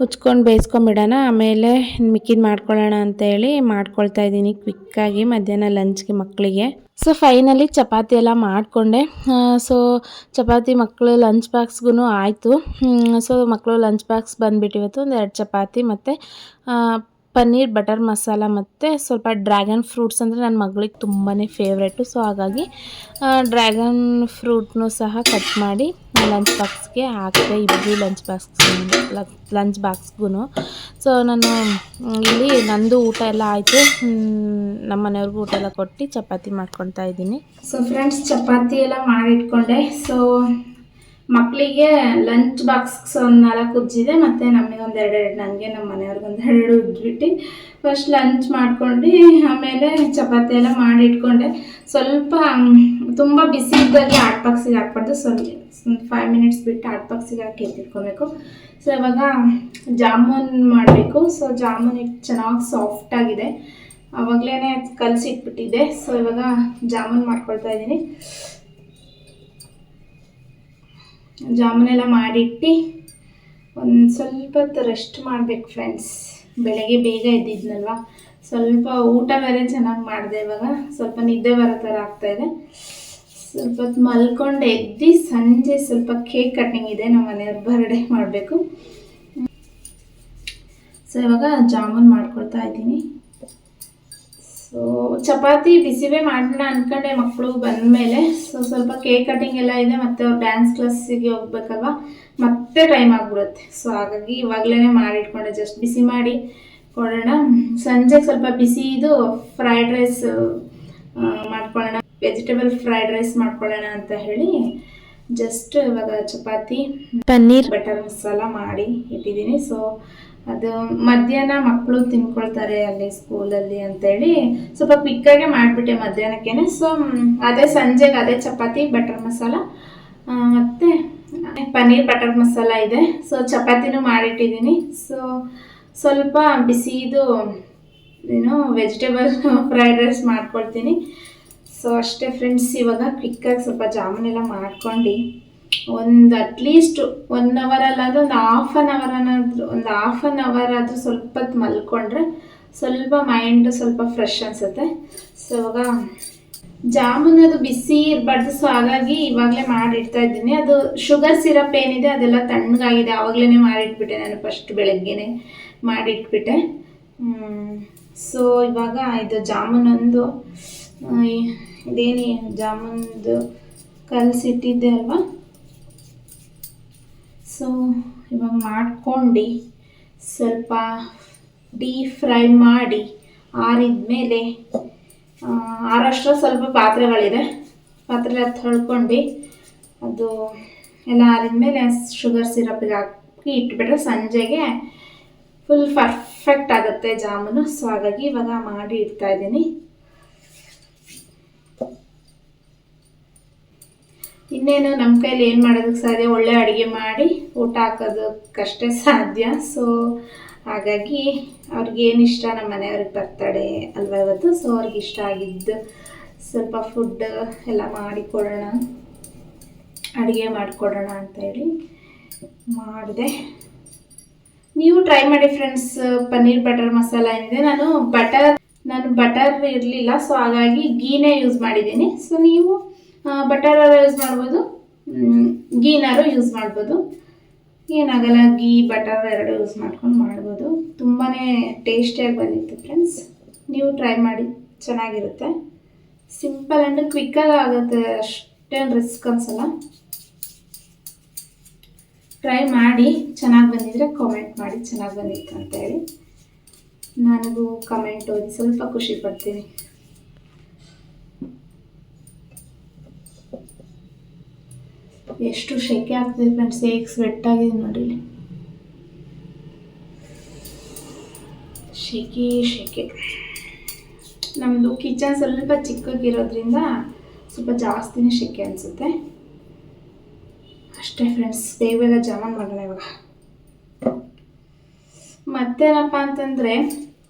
ಉಜ್ಕೊಂಡು ಬೇಯಿಸ್ಕೊಂಬಿಡೋಣ, ಆಮೇಲೆ ಮಿಕ್ಕಿದ್ದು ಮಾಡ್ಕೊಳ್ಳೋಣ ಅಂತೇಳಿ ಮಾಡ್ಕೊಳ್ತಾ ಇದ್ದೀನಿ ಕ್ವಿಕ್ಕಾಗಿ ಮಧ್ಯಾಹ್ನ ಲಂಚ್ಗೆ ಮಕ್ಕಳಿಗೆ. ಸೊ ಫೈನಲಿ ಚಪಾತಿ ಎಲ್ಲ ಮಾಡಿಕೊಂಡೆ. ಸೊ ಚಪಾತಿ ಮಕ್ಕಳು ಲಂಚ್ ಬಾಕ್ಸ್ಗೂ ಆಯಿತು. ಸೊ ಮಕ್ಕಳು ಲಂಚ್ ಬಾಕ್ಸ್ ಬಂದುಬಿಟ್ಟು ಇವತ್ತು ಒಂದು 2 ಚಪಾತಿ ಮತ್ತು ಪನ್ನೀರ್ ಬಟರ್ ಮಸಾಲ ಮತ್ತು ಸ್ವಲ್ಪ ಡ್ರ್ಯಾಗನ್ ಫ್ರೂಟ್ಸ್ ಅಂದರೆ ನನ್ನ ಮಗಳಿಗೆ ತುಂಬಾ ಫೇವ್ರೇಟು. ಸೊ ಹಾಗಾಗಿ ಡ್ರ್ಯಾಗನ್ ಫ್ರೂಟ್ನೂ ಸಹ ಕಟ್ ಮಾಡಿ ಲಂಚ್ ಬಾಕ್ಸ್ಗೆ ಹಾಕಿದೆ, ಇಬ್ಬರು ಲಂಚ್ ಬಾಕ್ಸ್ಗೂ. ಸೊ ನಾನು ಇಲ್ಲಿ ನಂದು ಊಟ ಎಲ್ಲ ಆಯಿತು, ನಮ್ಮ ಮನೆಯವ್ರಿಗೂ ಊಟ ಎಲ್ಲ ಕೊಟ್ಟು ಚಪಾತಿ ಮಾಡ್ಕೊತಾ ಇದ್ದೀನಿ. ಸೊ ಫ್ರೆಂಡ್ಸ್ ಚಪಾತಿ ಎಲ್ಲ ಮಾಡಿಟ್ಕೊಂಡೆ. ಸೊ ಮಕ್ಕಳಿಗೆ ಲಂಚ್ ಬಾಕ್ಸ್ ಒಂದು 4 ಉಜ್ಜಿದೆ, ಮತ್ತು ನಮಗೆ ಒಂದು 2 ನನಗೆ ನಮ್ಮ ಮನೆಯವ್ರಿಗೆ ಒಂದು 2 ಉಜ್ಜಿಬಿಟ್ಟು ಫಸ್ಟ್ ಲಂಚ್ ಮಾಡ್ಕೊಂಡು ಆಮೇಲೆ ಚಪಾತಿ ಎಲ್ಲ ಮಾಡಿಟ್ಕೊಂಡೆ. ಸ್ವಲ್ಪ ತುಂಬ ಬಿಸಿ ಇದ್ದಾಗೆ ಹಾಟ್ ಬಾಕ್ಸಿಗೆ ಹಾಕ್ಬಾರ್ದು, ಸ್ವಲ್ಪ 5 ಮಿನಿಟ್ಸ್ ಬಿಟ್ಟು ಹಾಟ್ ಬಾಕ್ಸಿಗೆ ಹಾಕಿ ಎತ್ತಿಟ್ಕೊಬೇಕು. ಸೊ ಇವಾಗ ಜಾಮೂನ್ ಮಾಡಬೇಕು. ಸೊ ಜಾಮೂನ್ ಇಟ್ಟು ಚೆನ್ನಾಗಿ ಸಾಫ್ಟಾಗಿದೆ, ಆವಾಗಲೇ ಕಲಸಿಟ್ಬಿಟ್ಟಿದ್ದೆ. ಸೊ ಇವಾಗ ಜಾಮೂನ್ ಮಾಡ್ಕೊಳ್ತಾ ಇದ್ದೀನಿ. ಜಾಮೂನೆಲ್ಲ ಮಾಡಿಟ್ಟು ಒಂದು ಸ್ವಲ್ಪ ಹೊತ್ತು ರೆಸ್ಟ್ ಮಾಡಬೇಕು ಫ್ರೆಂಡ್ಸ್. ಬೆಳಗ್ಗೆ ಬೇಗ ಎದ್ದಿದ್ನಲ್ವ, ಸ್ವಲ್ಪ ಊಟ ಬೇರೆ ಚೆನ್ನಾಗಿ ಮಾಡಿದೆ. ಇವಾಗ ಸ್ವಲ್ಪ ನಿದ್ದೆ ಬರೋ ಥರ ಆಗ್ತಾಯಿದೆ. ಸ್ವಲ್ಪ ಹೊತ್ತು ಮಲ್ಕೊಂಡು ಎದ್ದು ಸಂಜೆ ಸ್ವಲ್ಪ ಕೇಕ್ ಕಟ್ಟಿಂಗ್ ಇದೆ, ನಮ್ಮ ಮನೆಯವ್ರ ಬರ್ಡೇ ಮಾಡಬೇಕು. ಸೊ ಇವಾಗ ಜಾಮೂನ್ ಮಾಡ್ಕೊಳ್ತಾ ಇದ್ದೀನಿ. ಸೊ ಚಪಾತಿ ಬಿಸಿವೇ ಮಾಡೋಣ ಅಂದ್ಕೊಂಡೆ, ಮಕ್ಕಳು ಬಂದಮೇಲೆ. ಸೊ ಸ್ವಲ್ಪ ಕೇಕ್ ಕಟಿಂಗ್ ಎಲ್ಲ ಇದೆ, ಮತ್ತು ಅವ್ರು ಡ್ಯಾನ್ಸ್ ಕ್ಲಾಸಿಗೆ ಹೋಗ್ಬೇಕಲ್ವ, ಮತ್ತೆ ಟೈಮ್ ಆಗಿಬಿಡುತ್ತೆ. ಸೊ ಹಾಗಾಗಿ ಇವಾಗಲೇ ಮಾಡಿಟ್ಕೊಂಡೆ, ಜಸ್ಟ್ ಬಿಸಿ ಮಾಡಿ ಕೊಡೋಣ. ಸಂಜೆಗೆ ಸ್ವಲ್ಪ ಬಿಸಿದು ಫ್ರೈಡ್ ರೈಸ್ ಮಾಡ್ಕೊಳ್ಳೋಣ, ವೆಜಿಟೇಬಲ್ ಫ್ರೈಡ್ ರೈಸ್ ಮಾಡ್ಕೊಳ್ಳೋಣ ಅಂತ ಹೇಳಿ ಜಸ್ಟ್ ಇವಾಗ ಚಪಾತಿ ಪನ್ನೀರ್ ಬಟರ್ ಮಸಾಲ ಮಾಡಿ ಇಟ್ಟಿದ್ದೀನಿ. ಸೊ ಅದು ಮಧ್ಯಾಹ್ನ ಮಕ್ಕಳು ತಿನ್ಕೊಳ್ತಾರೆ ಅಲ್ಲಿ ಸ್ಕೂಲಲ್ಲಿ ಅಂತೇಳಿ ಸ್ವಲ್ಪ ಕ್ವಿಕ್ಕಾಗೆ ಮಾಡಿಬಿಟ್ಟೆ ಮಧ್ಯಾಹ್ನಕ್ಕೇನೆ. ಸೊ ಅದೇ ಸಂಜೆಗೆ ಅದೇ ಚಪಾತಿ ಬಟರ್ ಮಸಾಲ ಮತ್ತು ಪನ್ನೀರ್ ಬಟರ್ ಮಸಾಲ ಇದೆ. ಸೊ ಚಪಾತಿನೂ ಮಾಡಿಟ್ಟಿದ್ದೀನಿ. ಸೊ ಸ್ವಲ್ಪ ಬಿಸಿದು ಏನು ವೆಜಿಟೇಬಲ್ ಫ್ರೈಡ್ ರೈಸ್ ಮಾಡ್ಕೊಳ್ತೀನಿ. ಸೊ ಅಷ್ಟೇ ಫ್ರೆಂಡ್ಸ್, ಇವಾಗ ಕ್ವಿಕ್ಕಾಗಿ ಸ್ವಲ್ಪ ಜಾಮೂನೆಲ್ಲ ಮಾಡ್ಕೊಂಡು ಒಂದು ಅಟ್ಲೀಸ್ಟ್ 1 ಅವರ್ ಅಲ್ಲಾಂದ್ರೆ ಒಂದು ಹಾಫ್ ಆನ್ ಅವರ್ ಆದರೂ ಸ್ವಲ್ಪ ಹೊತ್ತು ಮಲ್ಕೊಂಡ್ರೆ ಸ್ವಲ್ಪ ಮೈಂಡ್ ಸ್ವಲ್ಪ ಫ್ರೆಶ್ ಅನಿಸುತ್ತೆ. ಸೊ ಇವಾಗ ಜಾಮೂನ್ ಅದು ಬಿಸಿ ಇರಬಾರ್ದು, ಸೊ ಹಾಗಾಗಿ ಇವಾಗಲೇ ಮಾಡಿಡ್ತಾ ಇದ್ದೀನಿ. ಅದು ಶುಗರ್ ಸಿರಪ್ ಏನಿದೆ ಅದೆಲ್ಲ ತಣ್ಣಗಾಗಿದೆ, ಆವಾಗಲೇ ಮಾಡಿಟ್ಬಿಟ್ಟೆ ನಾನು, ಫಸ್ಟ್ ಬೆಳಗ್ಗೆನೆ ಮಾಡಿಟ್ಬಿಟ್ಟೆ. ಸೊ ಇವಾಗ ಇದು ಜಾಮೂನ್ ಒಂದು ಇದೇನು ಜಾಮೂನ್ದು ಕಲಸಿಟ್ಟಿದ್ದೆ ಅಲ್ವಾ. ಸೊ ಇವಾಗ ಮಾಡ್ಕೊಂಡು ಸ್ವಲ್ಪ ಡೀಪ್ ಫ್ರೈ ಮಾಡಿ ಆರಿದ ಮೇಲೆ ಆರಷ್ಟು ಸ್ವಲ್ಪ ಪಾತ್ರೆಗಳಿದೆ, ಪಾತ್ರೆ ತೊಳ್ಕೊಂಡು ಅದು ಎಲ್ಲ ಆರಿದ ಮೇಲೆ ಶುಗರ್ ಸಿರಪ್ಪಿಗೆ ಹಾಕಿ ಇಟ್ಬಿಟ್ರೆ ಸಂಜೆಗೆ ಫುಲ್ ಪರ್ಫೆಕ್ಟ್ ಆಗುತ್ತೆ ಜಾಮೂನು. ಸೊ ಹಾಗಾಗಿ ಇವಾಗ ಮಾಡಿ ಇಡ್ತಾ ಇದ್ದೀನಿ. ಇನ್ನೇನು ನಮ್ಮ ಕೈಲಿ ಏನು ಮಾಡೋದಕ್ಕೆ ಸಾಧ್ಯ, ಒಳ್ಳೆ ಅಡುಗೆ ಮಾಡಿ ಊಟ ಹಾಕೋದಕ್ಕಷ್ಟೇ ಸಾಧ್ಯ. ಸೊ ಹಾಗಾಗಿ ಅವ್ರಿಗೇನು ಇಷ್ಟ, ನಮ್ಮ ಮನೆಯವ್ರಿಗೆ ಬರ್ತಡೇ ಅಲ್ವಾ ಇವತ್ತು. ಸೊ ಅವ್ರಿಗೆ ಇಷ್ಟ ಆಗಿದ್ದು ಸ್ವಲ್ಪ ಫುಡ್ ಎಲ್ಲ ಮಾಡಿಕೊಡೋಣ, ಅಡುಗೆ ಮಾಡಿಕೊಡೋಣ ಅಂತೇಳಿ ಮಾಡಿದೆ. ನೀವು ಟ್ರೈ ಮಾಡಿ ಫ್ರೆಂಡ್ಸ್. ಪನ್ನೀರ್ ಬಟರ್ ಮಸಾಲ ಏನಿದೆ, ನಾನು ನಾನು ಬಟರ್ ಇರಲಿಲ್ಲ, ಸೊ ಹಾಗಾಗಿ ಗೀನೇ ಯೂಸ್ ಮಾಡಿದ್ದೀನಿ. ಸೊ ನೀವು ಬಟರ್ ಯೂಸ್ ಮಾಡ್ಬೋದು, ಗೀನಾರು ಯೂಸ್ ಮಾಡ್ಬೋದು, ಏನಾಗಲ್ಲ. ಗೀ ಬಟರ್ ಎರಡು ಯೂಸ್ ಮಾಡ್ಕೊಂಡು ಮಾಡ್ಬೋದು. ತುಂಬಾ ಟೇಸ್ಟಿಯಾಗಿ ಬಂದಿತ್ತು ಫ್ರೆಂಡ್ಸ್. ನೀವು ಟ್ರೈ ಮಾಡಿ, ಚೆನ್ನಾಗಿರುತ್ತೆ. ಸಿಂಪಲ್ ಆ್ಯಂಡ್ ಕ್ವಿಕ್ಕಾಗಿ ಆಗುತ್ತೆ, ಅಷ್ಟೇನು ರಿಸ್ಕ್ ಅನ್ಸಲ್ಲ. ಟ್ರೈ ಮಾಡಿ, ಚೆನ್ನಾಗಿ ಬಂದಿದ್ರೆ ಕಾಮೆಂಟ್ ಮಾಡಿ ಚೆನ್ನಾಗಿ ಬಂದಿತ್ತು ಅಂತೇಳಿ. ನನಗೂ ಕಮೆಂಟ್ ಓದಿ ಸ್ವಲ್ಪ ಖುಷಿ ಪಡ್ತೀನಿ. ಎಷ್ಟು ಶೆಕೆ ಆಗ್ತಿದೆ ಫ್ರೆಂಡ್ಸ್, ಹೇಗೆ ಸ್ವೆಟ್ ಆಗಿದೆ ನೋಡಿ. ಶೆಕೆ. ನಮ್ಮದು ಕಿಚನ್ ಸ್ವಲ್ಪ ಚಿಕ್ಕಗಿರೋದ್ರಿಂದ ಸ್ವಲ್ಪ ಜಾಸ್ತಿನೇ ಶೆಕೆ ಅನಿಸುತ್ತೆ ಅಷ್ಟೇ ಫ್ರೆಂಡ್ಸ್. ಬೇಗ ಜಾಮೂನ್ ಮಾಡೋಣ ಇವಾಗ. ಮತ್ತೇನಪ್ಪ ಅಂತಂದರೆ,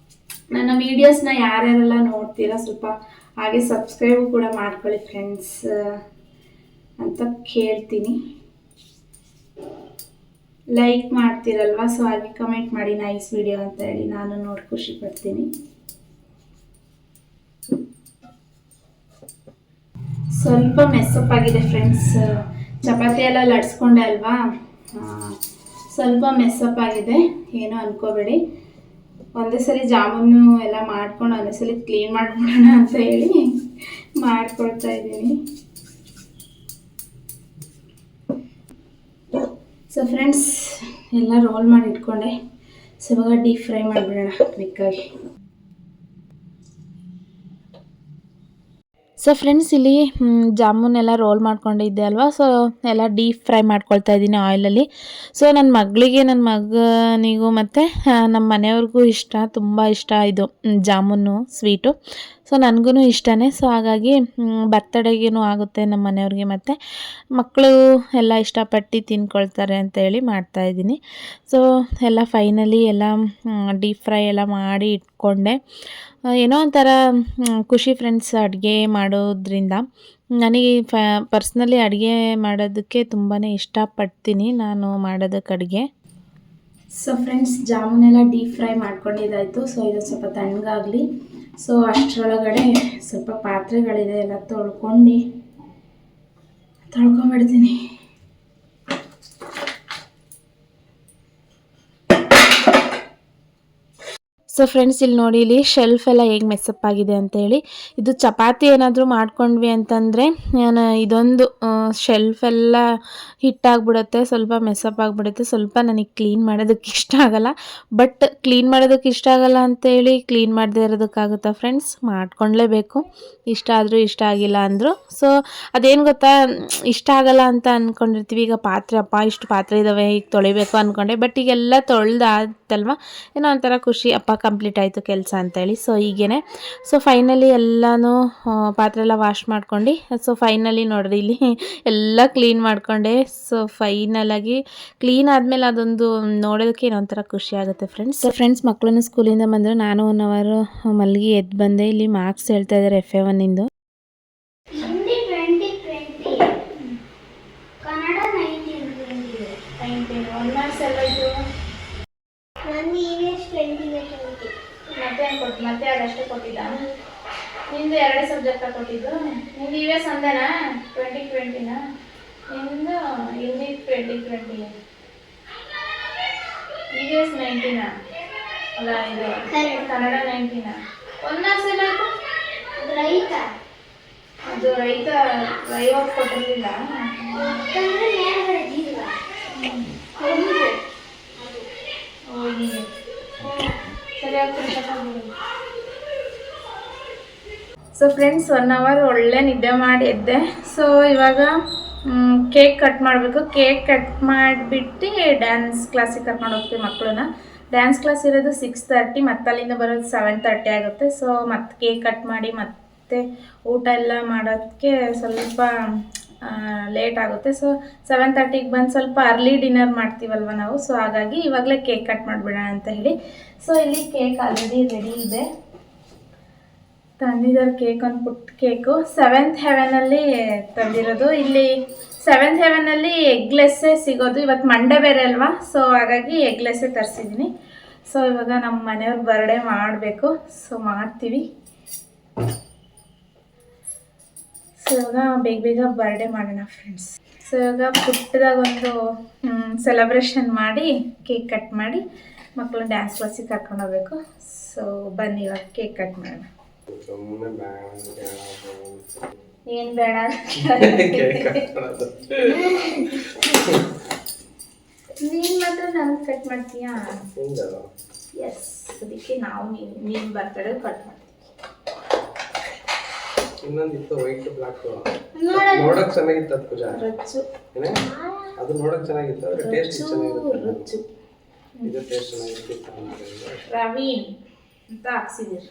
ನನ್ನ ವೀಡಿಯೋಸ್ನ ಯಾರ್ಯಾರೆಲ್ಲ ನೋಡ್ತೀರಾ ಸ್ವಲ್ಪ ಹಾಗೆ ಸಬ್ಸ್ಕ್ರೈಬ್ ಕೂಡ ಮಾಡ್ಕೊಳ್ಳಿ ಫ್ರೆಂಡ್ಸ್ ಅಂತ ಕೇಳ್ತೀನಿ. ಲೈಕ್ ಮಾಡ್ತೀರಲ್ವ, ಸೊ ಹಾಗೆ ಕಮೆಂಟ್ ಮಾಡಿ ನೈಸ್ ವಿಡಿಯೋ ಅಂತ ಹೇಳಿ, ನಾನು ನೋಡಿ ಖುಷಿ ಪಡ್ತೀನಿ. ಸ್ವಲ್ಪ ಮೆಸ್ಸಪ್ ಆಗಿದೆ ಫ್ರೆಂಡ್ಸ್, ಚಪಾತಿ ಎಲ್ಲ ಲಟ್ಸ್ಕೊಂಡೆ ಅಲ್ವಾ, ಸ್ವಲ್ಪ ಮೆಸ್ಸಪ್ ಆಗಿದೆ, ಏನೂ ಅನ್ಕೋಬೇಡಿ. ಒಂದೇ ಸಲ ಜಾಮೂನು ಎಲ್ಲ ಮಾಡ್ಕೊಂಡು ಒಂದೇ ಸಲ ಕ್ಲೀನ್ ಮಾಡ್ಬಿಡೋಣ ಅಂತ ಹೇಳಿ ಮಾಡ್ಕೊಳ್ತಾ ಇದ್ದೀನಿ. ಸೊ ಫ್ರೆಂಡ್ಸ್, ಎಲ್ಲ ರೋಲ್ ಮಾಡಿ ಇಟ್ಕೊಂಡೆ. ಸೊ ಇವಾಗ ಡೀಪ್ ಫ್ರೈ ಮಾಡಿಬಿಡೋಣ ಕ್ವಿಕ್ಕಾಗಿ. ಸೊ ಫ್ರೆಂಡ್ಸ್, ಇಲ್ಲಿ ಜಾಮೂನೆಲ್ಲ ರೋಲ್ ಮಾಡ್ಕೊಂಡಿದ್ದೆ ಅಲ್ವಾ, ಸೊ ಎಲ್ಲ ಡೀಪ್ ಫ್ರೈ ಮಾಡ್ಕೊಳ್ತಾ ಇದ್ದೀನಿ ಆಯಿಲಲ್ಲಿ. ಸೊ ನನ್ನ ಮಗಳಿಗೆ, ನನ್ನ ಮಗನಿಗೂ ಮತ್ತು ನಮ್ಮ ಮನೆಯವ್ರಿಗೂ ತುಂಬ ಇಷ್ಟ ಇದು ಜಾಮೂನು ಸ್ವೀಟು. ಸೊ ನನಗೂ ಇಷ್ಟನೇ. ಸೊ ಹಾಗಾಗಿ ಬರ್ತಡೇಗೇನು ಆಗುತ್ತೆ ನಮ್ಮ ಮನೆಯವ್ರಿಗೆ, ಮತ್ತು ಮಕ್ಕಳು ಎಲ್ಲ ಇಷ್ಟಪಟ್ಟು ತಿನ್ಕೊಳ್ತಾರೆ ಅಂತೇಳಿ ಮಾಡ್ತಾಯಿದ್ದೀನಿ. ಸೊ ಎಲ್ಲ ಫೈನಲಿ ಎಲ್ಲ ಡೀಪ್ ಫ್ರೈ ಎಲ್ಲ ಮಾಡಿ ಇಟ್ಕೊಂಡೆ. ಏನೋ ಒಂಥರ ಖುಷಿ ಫ್ರೆಂಡ್ಸ್ ಅಡುಗೆ ಮಾಡೋದ್ರಿಂದ. ನನಗೆ ಪರ್ಸ್ನಲಿ ಅಡುಗೆ ಮಾಡೋದಕ್ಕೆ ತುಂಬಾ ಇಷ್ಟಪಡ್ತೀನಿ ನಾನು ಮಾಡೋದಕ್ಕೆ ಅಡುಗೆ. ಸೊ ಫ್ರೆಂಡ್ಸ್, ಜಾಮೂನೆಲ್ಲ ಡೀಪ್ ಫ್ರೈ ಮಾಡ್ಕೊಂಡಿದ್ದಾಯಿತು. ಸೊ ಇದು ಸ್ವಲ್ಪ ತಣ್ಣಗಾಗಲಿ. ಸೊ ಅಷ್ಟರೊಳಗಡೆ ಸ್ವಲ್ಪ ಪಾತ್ರೆಗಳಿದೆ, ಎಲ್ಲ ತೊಳ್ಕೊಂಬಿಡ್ತೀನಿ. ಸೊ ಫ್ರೆಂಡ್ಸ್, ಇಲ್ಲಿ ನೋಡಿ, ಇಲ್ಲಿ ಶೆಲ್ಫ್ ಎಲ್ಲ ಹೇಗೆ ಮೆಸ್ಸಪ್ ಆಗಿದೆ ಅಂತೇಳಿ. ಇದು ಚಪಾತಿ ಏನಾದರೂ ಮಾಡ್ಕೊಂಡ್ವಿ ಅಂತಂದರೆ ಇದೊಂದು ಶೆಲ್ಫ್ ಎಲ್ಲ ಹಿಟ್ಟಾಗ್ಬಿಡುತ್ತೆ, ಸ್ವಲ್ಪ ಮೆಸ್ಸಪ್ ಆಗಿಬಿಡುತ್ತೆ. ಸ್ವಲ್ಪ ನನಗೆ ಕ್ಲೀನ್ ಮಾಡೋದಕ್ಕೆ ಇಷ್ಟ ಆಗಲ್ಲ. ಬಟ್ ಕ್ಲೀನ್ ಮಾಡೋದಕ್ಕೆ ಇಷ್ಟ ಆಗಲ್ಲ ಅಂತೇಳಿ ಕ್ಲೀನ್ ಮಾಡದೇ ಇರೋದಕ್ಕಾಗುತ್ತಾ ಫ್ರೆಂಡ್ಸ್? ಮಾಡ್ಕೊಳ್ಲೇಬೇಕು, ಇಷ್ಟ ಆದರೂ ಇಷ್ಟ ಆಗಿಲ್ಲ ಅಂದರು. ಸೊ ಅದೇನು ಗೊತ್ತಾ, ಇಷ್ಟ ಆಗಲ್ಲ ಅಂತ ಅಂದ್ಕೊಂಡಿರ್ತೀವಿ. ಈಗ ಪಾತ್ರೆ, ಅಪ್ಪ ಇಷ್ಟು ಪಾತ್ರೆ ಇದ್ದಾವೆ, ಈಗ ತೊಳಿಬೇಕು ಅಂದ್ಕೊಂಡೆ. ಬಟ್ ಈಗೆಲ್ಲ ತೊಳೆದಾಯ್ತಲ್ವ, ಏನೋ ಒಂಥರ ಖುಷಿ, ಅಪ್ಪ ಕಂಪ್ಲೀಟ್ ಆಯಿತು ಕೆಲಸ ಅಂತೇಳಿ. ಸೊ ಹೀಗೇ. ಸೊ ಫೈನಲಿ ಎಲ್ಲನೂ ಪಾತ್ರೆ ಎಲ್ಲ ವಾಶ್ ಮಾಡ್ಕೊಂಡು, ಸೊ ಫೈನಲಿ ನೋಡ್ರಿ ಇಲ್ಲಿ ಎಲ್ಲ ಕ್ಲೀನ್ ಮಾಡ್ಕೊಂಡೆ. ಸೊ ಫೈನಲಾಗಿ ಕ್ಲೀನ್ ಆದಮೇಲೆ ಅದೊಂದು ನೋಡೋದಕ್ಕೆ ಏನೋ ಒಂಥರ ಖುಷಿ ಆಗುತ್ತೆ ಫ್ರೆಂಡ್ಸ್. ಸೊ ಫ್ರೆಂಡ್ಸ್, ಮಕ್ಕಳನ್ನ ಸ್ಕೂಲಿಂದ ಬಂದರು, ನಾನು 1 ಅವರ್ ಮಲಗಿ ಎದ್ದು ಬಂದೆ. ಇಲ್ಲಿ ಮಾರ್ಕ್ಸ್ ಹೇಳ್ತಾ ಇದ್ದಾರೆ FA1 ಮತ್ತೆ ಅದಷ್ಟೇ ಕೊಟ್ಟಿದ್ದ. ನಿಂದು 2 ಸಬ್ಜೆಕ್ಟ್ ಕೊಟ್ಟಿದ್ದು. ನಿಂದು US ಅಂದನಾ 2020ನ, ನಿಂದು ಇಂಗ್ಲೀಷ್ 2020, US 19 ಅಲ್ಲ, ಇದು ಕನ್ನಡ 19. ಒಂದೊಂದು ಸಲ ರೈತ, ಅದು ರೈತ 50 ಕೊಟ್ಟಿರಲಿಲ್ಲ. ಸೊ ಫ್ರೆಂಡ್ಸ್, 1 ಅವರ್ ಒಳ್ಳೆ ನಿದ್ದೆ ಮಾಡಿ ಎದ್ದೆ. ಸೊ ಇವಾಗ ಕೇಕ್ ಕಟ್ ಮಾಡಬೇಕು. ಕೇಕ್ ಕಟ್ ಮಾಡಿಬಿಟ್ಟು ಡ್ಯಾನ್ಸ್ ಕ್ಲಾಸಿಗೆ ಕರ್ಕೊಂಡು ಹೋಗ್ತೀವಿ ಮಕ್ಕಳನ್ನ. ಡ್ಯಾನ್ಸ್ ಕ್ಲಾಸ್ ಇರೋದು 6:30, ಮತ್ತು ಅಲ್ಲಿಂದ ಬರೋದು 7:30 ಆಗುತ್ತೆ. ಸೊ ಮತ್ತೆ ಕೇಕ್ ಕಟ್ ಮಾಡಿ ಮತ್ತೆ ಊಟ ಎಲ್ಲ ಮಾಡೋದಕ್ಕೆ ಸ್ವಲ್ಪ ಲೇಟ್ ಆಗುತ್ತೆ. ಸೊ 7:30ಗೆ ಬಂದು ಸ್ವಲ್ಪ ಅರ್ಲಿ ಡಿನ್ನರ್ ಮಾಡ್ತೀವಲ್ವ ನಾವು. ಸೊ ಹಾಗಾಗಿ ಇವಾಗಲೇ ಕೇಕ್ ಕಟ್ ಮಾಡಿಬಿಡೋಣ ಅಂತ ಹೇಳಿ. ಸೊ ಇಲ್ಲಿ ಕೇಕ್ ಆಲ್ರೆಡಿ ರೆಡಿ ಇದೆ, ತಂದಿದ್ದಾರೆ. ಕೇಕ್, ಒಂದು ಪುಟ್ಟ ಕೇಕು 7th ಹೆವೆನಲ್ಲಿ ತಂದಿರೋದು. ಇಲ್ಲಿ 7th ಹೆವೆನಲ್ಲಿ ಎಗ್ಲೆಸ್ಸೇ ಸಿಗೋದು. ಇವತ್ತು ಮಂಡೇ ಬೇರೆ ಅಲ್ವಾ, ಸೊ ಹಾಗಾಗಿ ಎಗ್ಲೆಸ್ಸೇ ತರಿಸಿದ್ದೀನಿ. ಸೊ ಇವಾಗ ನಮ್ಮ ಮನೆಯವ್ರ ಬರ್ಡೇ ಮಾಡಬೇಕು. ಸೊ ಮಾಡ್ತೀವಿ. ಸೊ ಇವಾಗ ಬೇಗ ಬೇಗ ಬರ್ಡೇ ಮಾಡೋಣ ಫ್ರೆಂಡ್ಸ್. ಸೊ ಇವಾಗ ಪುಟ್ಟದಾಗ ಒಂದು ಸೆಲೆಬ್ರೇಷನ್ ಮಾಡಿ ಕೇಕ್ ಕಟ್ ಮಾಡಿ ಮಕ್ಕಳು ಡ್ಯಾನ್ಸ್ ಕ್ಲಾಸಿಗೆ ಕರ್ಕೊಂಡು ಹೋಗ್ಬೇಕು. ಸೊ ಬನ್ನಿ ಇವಾಗ ಕೇಕ್ ಕಟ್ ಮಾಡೋಣ. ಏನು ಬೇಡ ನೀನು ಮಾತ್ರ ನಾನು ಕಟ್ ಮಾಡ್ತೀಯಾ? ಎಸ್, ಅದಕ್ಕೆ ನಾವು ನೀನು ಬರ್ತಡೇ ಕಟ್ ಮಾಡ್ತೀವಿ. ಇನ್ನೊಂದಿತ್ತು ವೈಟ್ ಬ್ಲಾಕ್ ನೋಡಕ್ ಚೆನ್ನಾಗಿತ್ತು. ಅದು ಪೂಜಾ ರಚ್ಚು ಅದು ನೋಡಕ್ ಚೆನ್ನಾಗಿತ್ತು, ಆದ್ರೆ ಟೇಸ್ಟ್ ಚೆನ್ನಾಗಿರುತ್ತೆ. ರಚ್ಚು ಇದು ಟೇಸ್ಟ್ ಚೆನ್ನಾಗಿತ್ತು. ಪ್ರವೀಣ್ ಅಂತ ಹಾಕ್ಸಿದಿರಿ.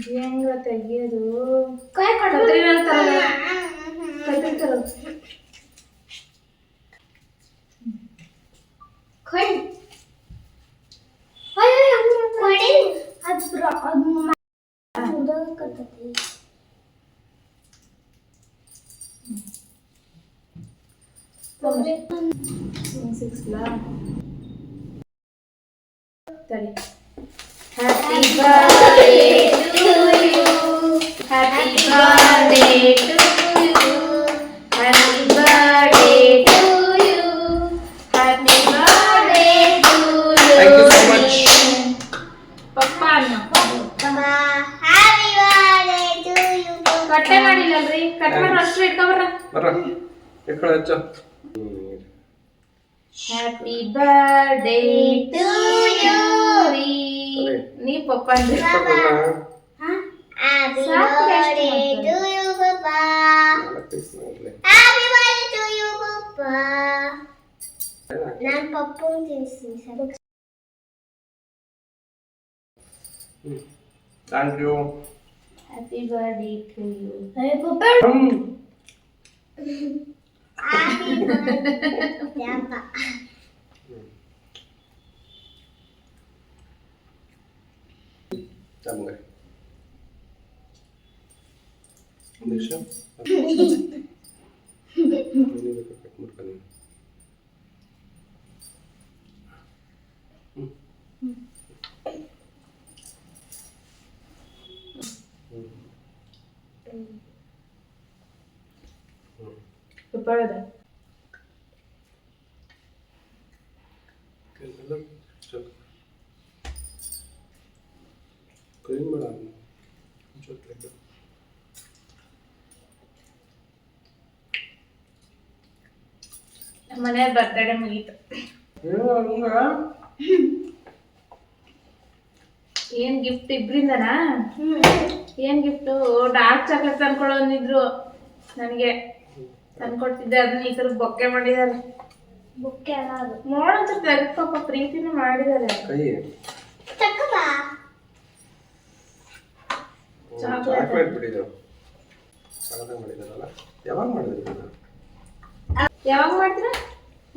ಹೆಂಗ ತೆಗಿಯೋದು? ಕತ್ರಿ ತರೋದು. Happy birthday to you. Happy birthday to you. Happy birthday to you. Happy birthday to you. Thank you so much. Papa no. Happy birthday to you. ಕಟ್ಟೆ ಮಾಡಿಲ್ಲಲ್ರಿ? ಕಟ್ ಮಾಡಿ ಅಷ್ಟು ಇಟ್ಕೊಬರ್ರ. ಬರ್ರ ಇಟ್ಕೊಳ್ಳ ಹೆಚ್ಚು. Happy birthday to you. ನೀ ಪಪ್ಪ ಅಂದ್ರೆ Happy birthday to you, Papa. Happy birthday to you, Papa. ನಾನು ಪಪ್ಪು ತಿನ್ನಿಸ್ತೀನಿ sir. Thank you. Happy birthday to you. Happy Papa. Happy birthday, Papa. ನಮಗೆ ನಿಮಿಷ ಕಟ್ ಮಾಡ್ಕೊಂಡು Preparada. ಕ್ಲೀನ್ ಮಾಡ ಮನೆ ಬರ್ತಡೇ ಮುಗೀತು. ಏನ್ ಗಿಫ್ಟ್ ಇಬ್ರಿಂದನಾ? ಏನ್ ಗಿಫ್ಟ್? ಡಾರ್ಕ್ ಚಾಕ್ಲೇಟ್ ತಂದ್ಕೊಳೋ ಅಂದಿದ್ರು ನನಗೆ, ತಂದ್ಕೊಡ್ತಿದ್ದೆ. ಅದನ್ನ ಈ ತರ ಬೊಕ್ಕೆ ಮಾಡಿದ್ದಾರೆ. ಬುಕ್ಕೆ ಅಲ್ಲ ಅದು. ನೋಡೋದ್ ಪಾಪ ಪ್ರೀತಿನೂ ಮಾಡಿದ್ದಾರೆ. ತಕ್ಕಬಾ ಚಾಕ್ಲೇಟ್ ಬಿಟ್ಟಿದ್ರು. ಸಗದ ಮಾಡಿದಾರಲ್ಲ. ಯಾವಾಗ ಮಾಡಿದ್ರು? ಯಾವಾಗ ಮಾಡ್ತೀರಾ?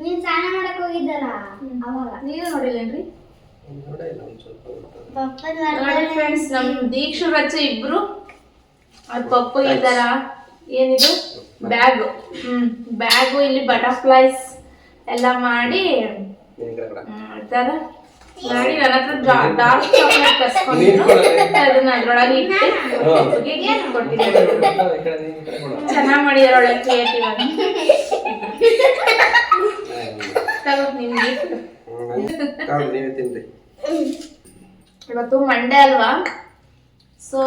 ನೀನ್ ಸ್ನಾನ ಮಾಡಕ್ ಹೋಗಿದ್ದಲ್ಲ ಅವಾಗ. ನೀನು ನೋಡಿಲ್ಲೇನ್ರಿ? ನೋಡೇ ಇಲ್ಲ, ಒಂದು ಸ್ವಲ್ಪ ಪಪ್ಪನ ನೋಡಿ ಫ್ರೆಂಡ್ಸ್, ನಮ್ ದೀಕ್ಷು ರಚ್ಚ ಇಬ್ರು ಅವ್ರ ಪಪ್ಪು ಇದ್ದಾರ. ಏನಿದು ಬ್ಯಾಗು? ಬ್ಯಾಗು ಇಲ್ಲಿ ಬಟರ್ಫ್ಲೈಸ್ ಎಲ್ಲ ಮಾಡಿ ಇರ್ತಾರ. ಮಾಡಿ ನನ್ನ ಹತ್ರ ಡಾರ್ಕ್ ಚಾಕ್ಲೇಟ್ ಕಸ್ಕೊಂಡಿದ್ರು. ಅದನ್ನ ಅದ್ರೊಳಗೆ ಇಟ್ಟು ಕೊಟ್ಟಿದ್ದೀನಿ. ಚೆನ್ನಾಗಿ ಮಾಡಿದಾರೆ, ಒಳ್ಳೆ ಕ್ರಿಯೇಟಿವ್ ಆಗಿ. ನಿಮ್ಗೆ ನೀವೇ ತಿನ್ರಿ. ಇವತ್ತು ಮಂಡೇ ಅಲ್ವಾ, ಸೊ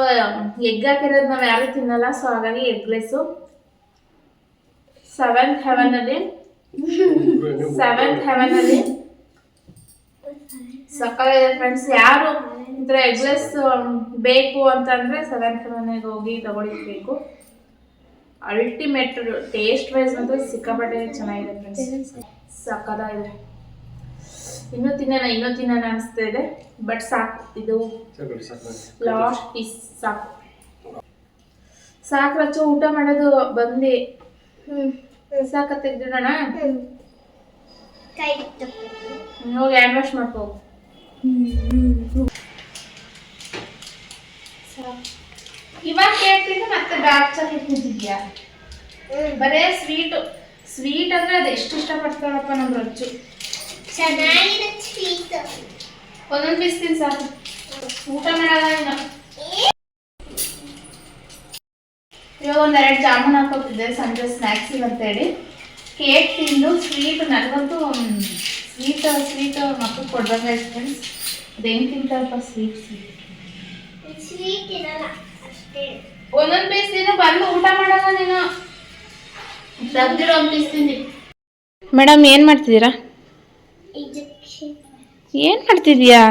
ಎಗ್ ಹಾಕಿರೋದು ನಾವ್ ಯಾರು ತಿನ್ನಲ್ಲ. ಸೊ ಹಾಗಾಗಿ ಎಗ್ಲೆಸ್ಸು. ಸೆವೆಂತ್ ಹೆವನ್ ಅಲ್ಲಿ ಸಕ್ಕತ್ತಾಗಿದೆ ಫ್ರೆಂಡ್ಸ್. ಯಾರು ಈ ಥರ ಎಗ್ಲೆಸ್ ಬೇಕು ಅಂತಂದ್ರೆ ಸೆವೆಂತ್ ಹೆವನ್ಗೆ ಹೋಗಿ ತಗೊಳ್ಬೇಕು. ಅಲ್ಟಿಮೇಟ್ ಟೇಸ್ಟ್ ವೈಸ್ ಮಾತ್ರ ಸಿಕ್ಕಾಪಟ್ಟೆ ಚೆನ್ನಾಗಿದೆ ಫ್ರೆಂಡ್ಸ್, ಸಕ್ಕತ್ತಾಗಿದೆ. ಇನ್ನೂ ತಿನ್ನೋಣ ಅನಿಸ್ತಾ ಇದೆ, ಬಟ್ ಸಾಕು. ಇದು ಲಾಸ್ಟ್ ಪೀಸ್ ಸಾಕು ರಚ್ಚು. ಊಟ ಮಾಡೋದು ಬಂದು ಸಾಕ ತೆಗ್ದಿಡೋಣ. ಹೋಗಿ ಹ್ಯಾಂಡ್ ವಾಶ್ ಮಾಡ್ಕೋ. ಇವಾಗ ಕೇಳ್ತಿದ್ದೆ ಮತ್ತೆ ಡಾರ್ಕ್ ಚಾಕ್ಲೇಟ್ ತಿಂತಿದ್ಯಾ? ಬರೇ ಸ್ವೀಟ್ ಅಂದರೆ ಅದು ಎಷ್ಟು ಇಷ್ಟಪಡ್ತಾಳಪ್ಪ ನಮ್ಮ ರೊಚ್ಚು. ಚೆನ್ನಾಗಿರೋ ಸ್ವೀಟ್. ಒಂದೊಂದು ಪೀಸ್ ತಿನ್ ಸಾಕು, ಊಟ ಮಾಡೋದ. ಇವಾಗ ಒಂದೆರಡು ಜಾಮೂನ್ ಹಾಕೋತಿದ್ದೆ ಸಂಜೆ ಸ್ನ್ಯಾಕ್ಸಿಗೆ ಅಂತೇಳಿ. ಕೇಕ್ ತಿಂದು ಸ್ವೀಟ್ ನನಗಂತೂ ಸ್ವೀಟ್ ಮಕ್ಕಳು ಕೊಡ್ಬೇಕಾಯ್ತು ಫ್ರೆಂಡ್ಸ್. ಅದೇನು ತಿಂತಾರಪ್ಪ ಸ್ವೀಟ್ ಸ್ವೀಟ್ ಇರಲ್ಲ ಅಷ್ಟೇ. ಒಂದೊಂದು ಪೀಸ್ ತಿನ್ನು, ಬಂದು ಊಟ ಮಾಡೋಣ ನೀನು. ತೆಗ್ದಿರೋ ಒಂದು ಪೀಸ್ ತಿಂದಿ. ಮೇಡಮ್ ಏನು ಮಾಡ್ತಿದ್ದೀರಾ? ಏನು ಮಾಡ್ತಿದ್ಯಾ?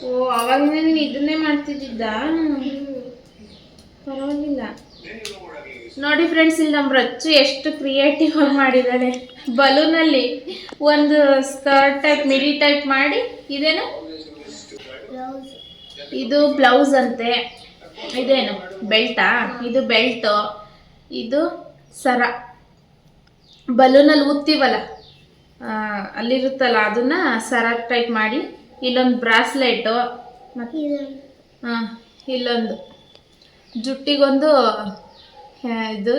ಓ ಅವಾಗಿಂದ ನೀನು ಇದನ್ನೇ ಮಾಡ್ತಿದ್ದಿದ್ದ? ಪರವಾಗಿಲ್ಲ. ನೋಡಿ ಫ್ರೆಂಡ್ಸ್, ಇಲ್ಲಿ ನಮ್ಮ ರಚ್ಚು ಎಷ್ಟು ಕ್ರಿಯೇಟಿವ್ ಆಗಿ ಮಾಡಿದ್ದಾಳೆ. ಬಲೂನಲ್ಲಿ ಒಂದು ಸ್ಕರ್ಟ್ ಟೈಪ್ ಮಿಡಿ ಟೈಪ್ ಮಾಡಿ, ಇದೇನು ಇದು ಬ್ಲೌಸ್ ಅಂತೆ, ಇದೇನು ಬೆಲ್ಟಾ? ಇದು ಬೆಲ್ಟು, ಇದು ಸರ. ಬಲೂನಲ್ಲಿ ಊದ್ತೀವಲ್ಲ ಅಲ್ಲಿರುತ್ತಲ್ಲ ಅದನ್ನ ಸರ ಟೈಪ್ ಮಾಡಿ, ಇಲ್ಲೊಂದು ಬ್ರಾಸ್ಲೆಟು ಮತ್ತು ಇಲ್ಲೊಂದು ಜುಟ್ಟಿಗೊಂದು ಇದು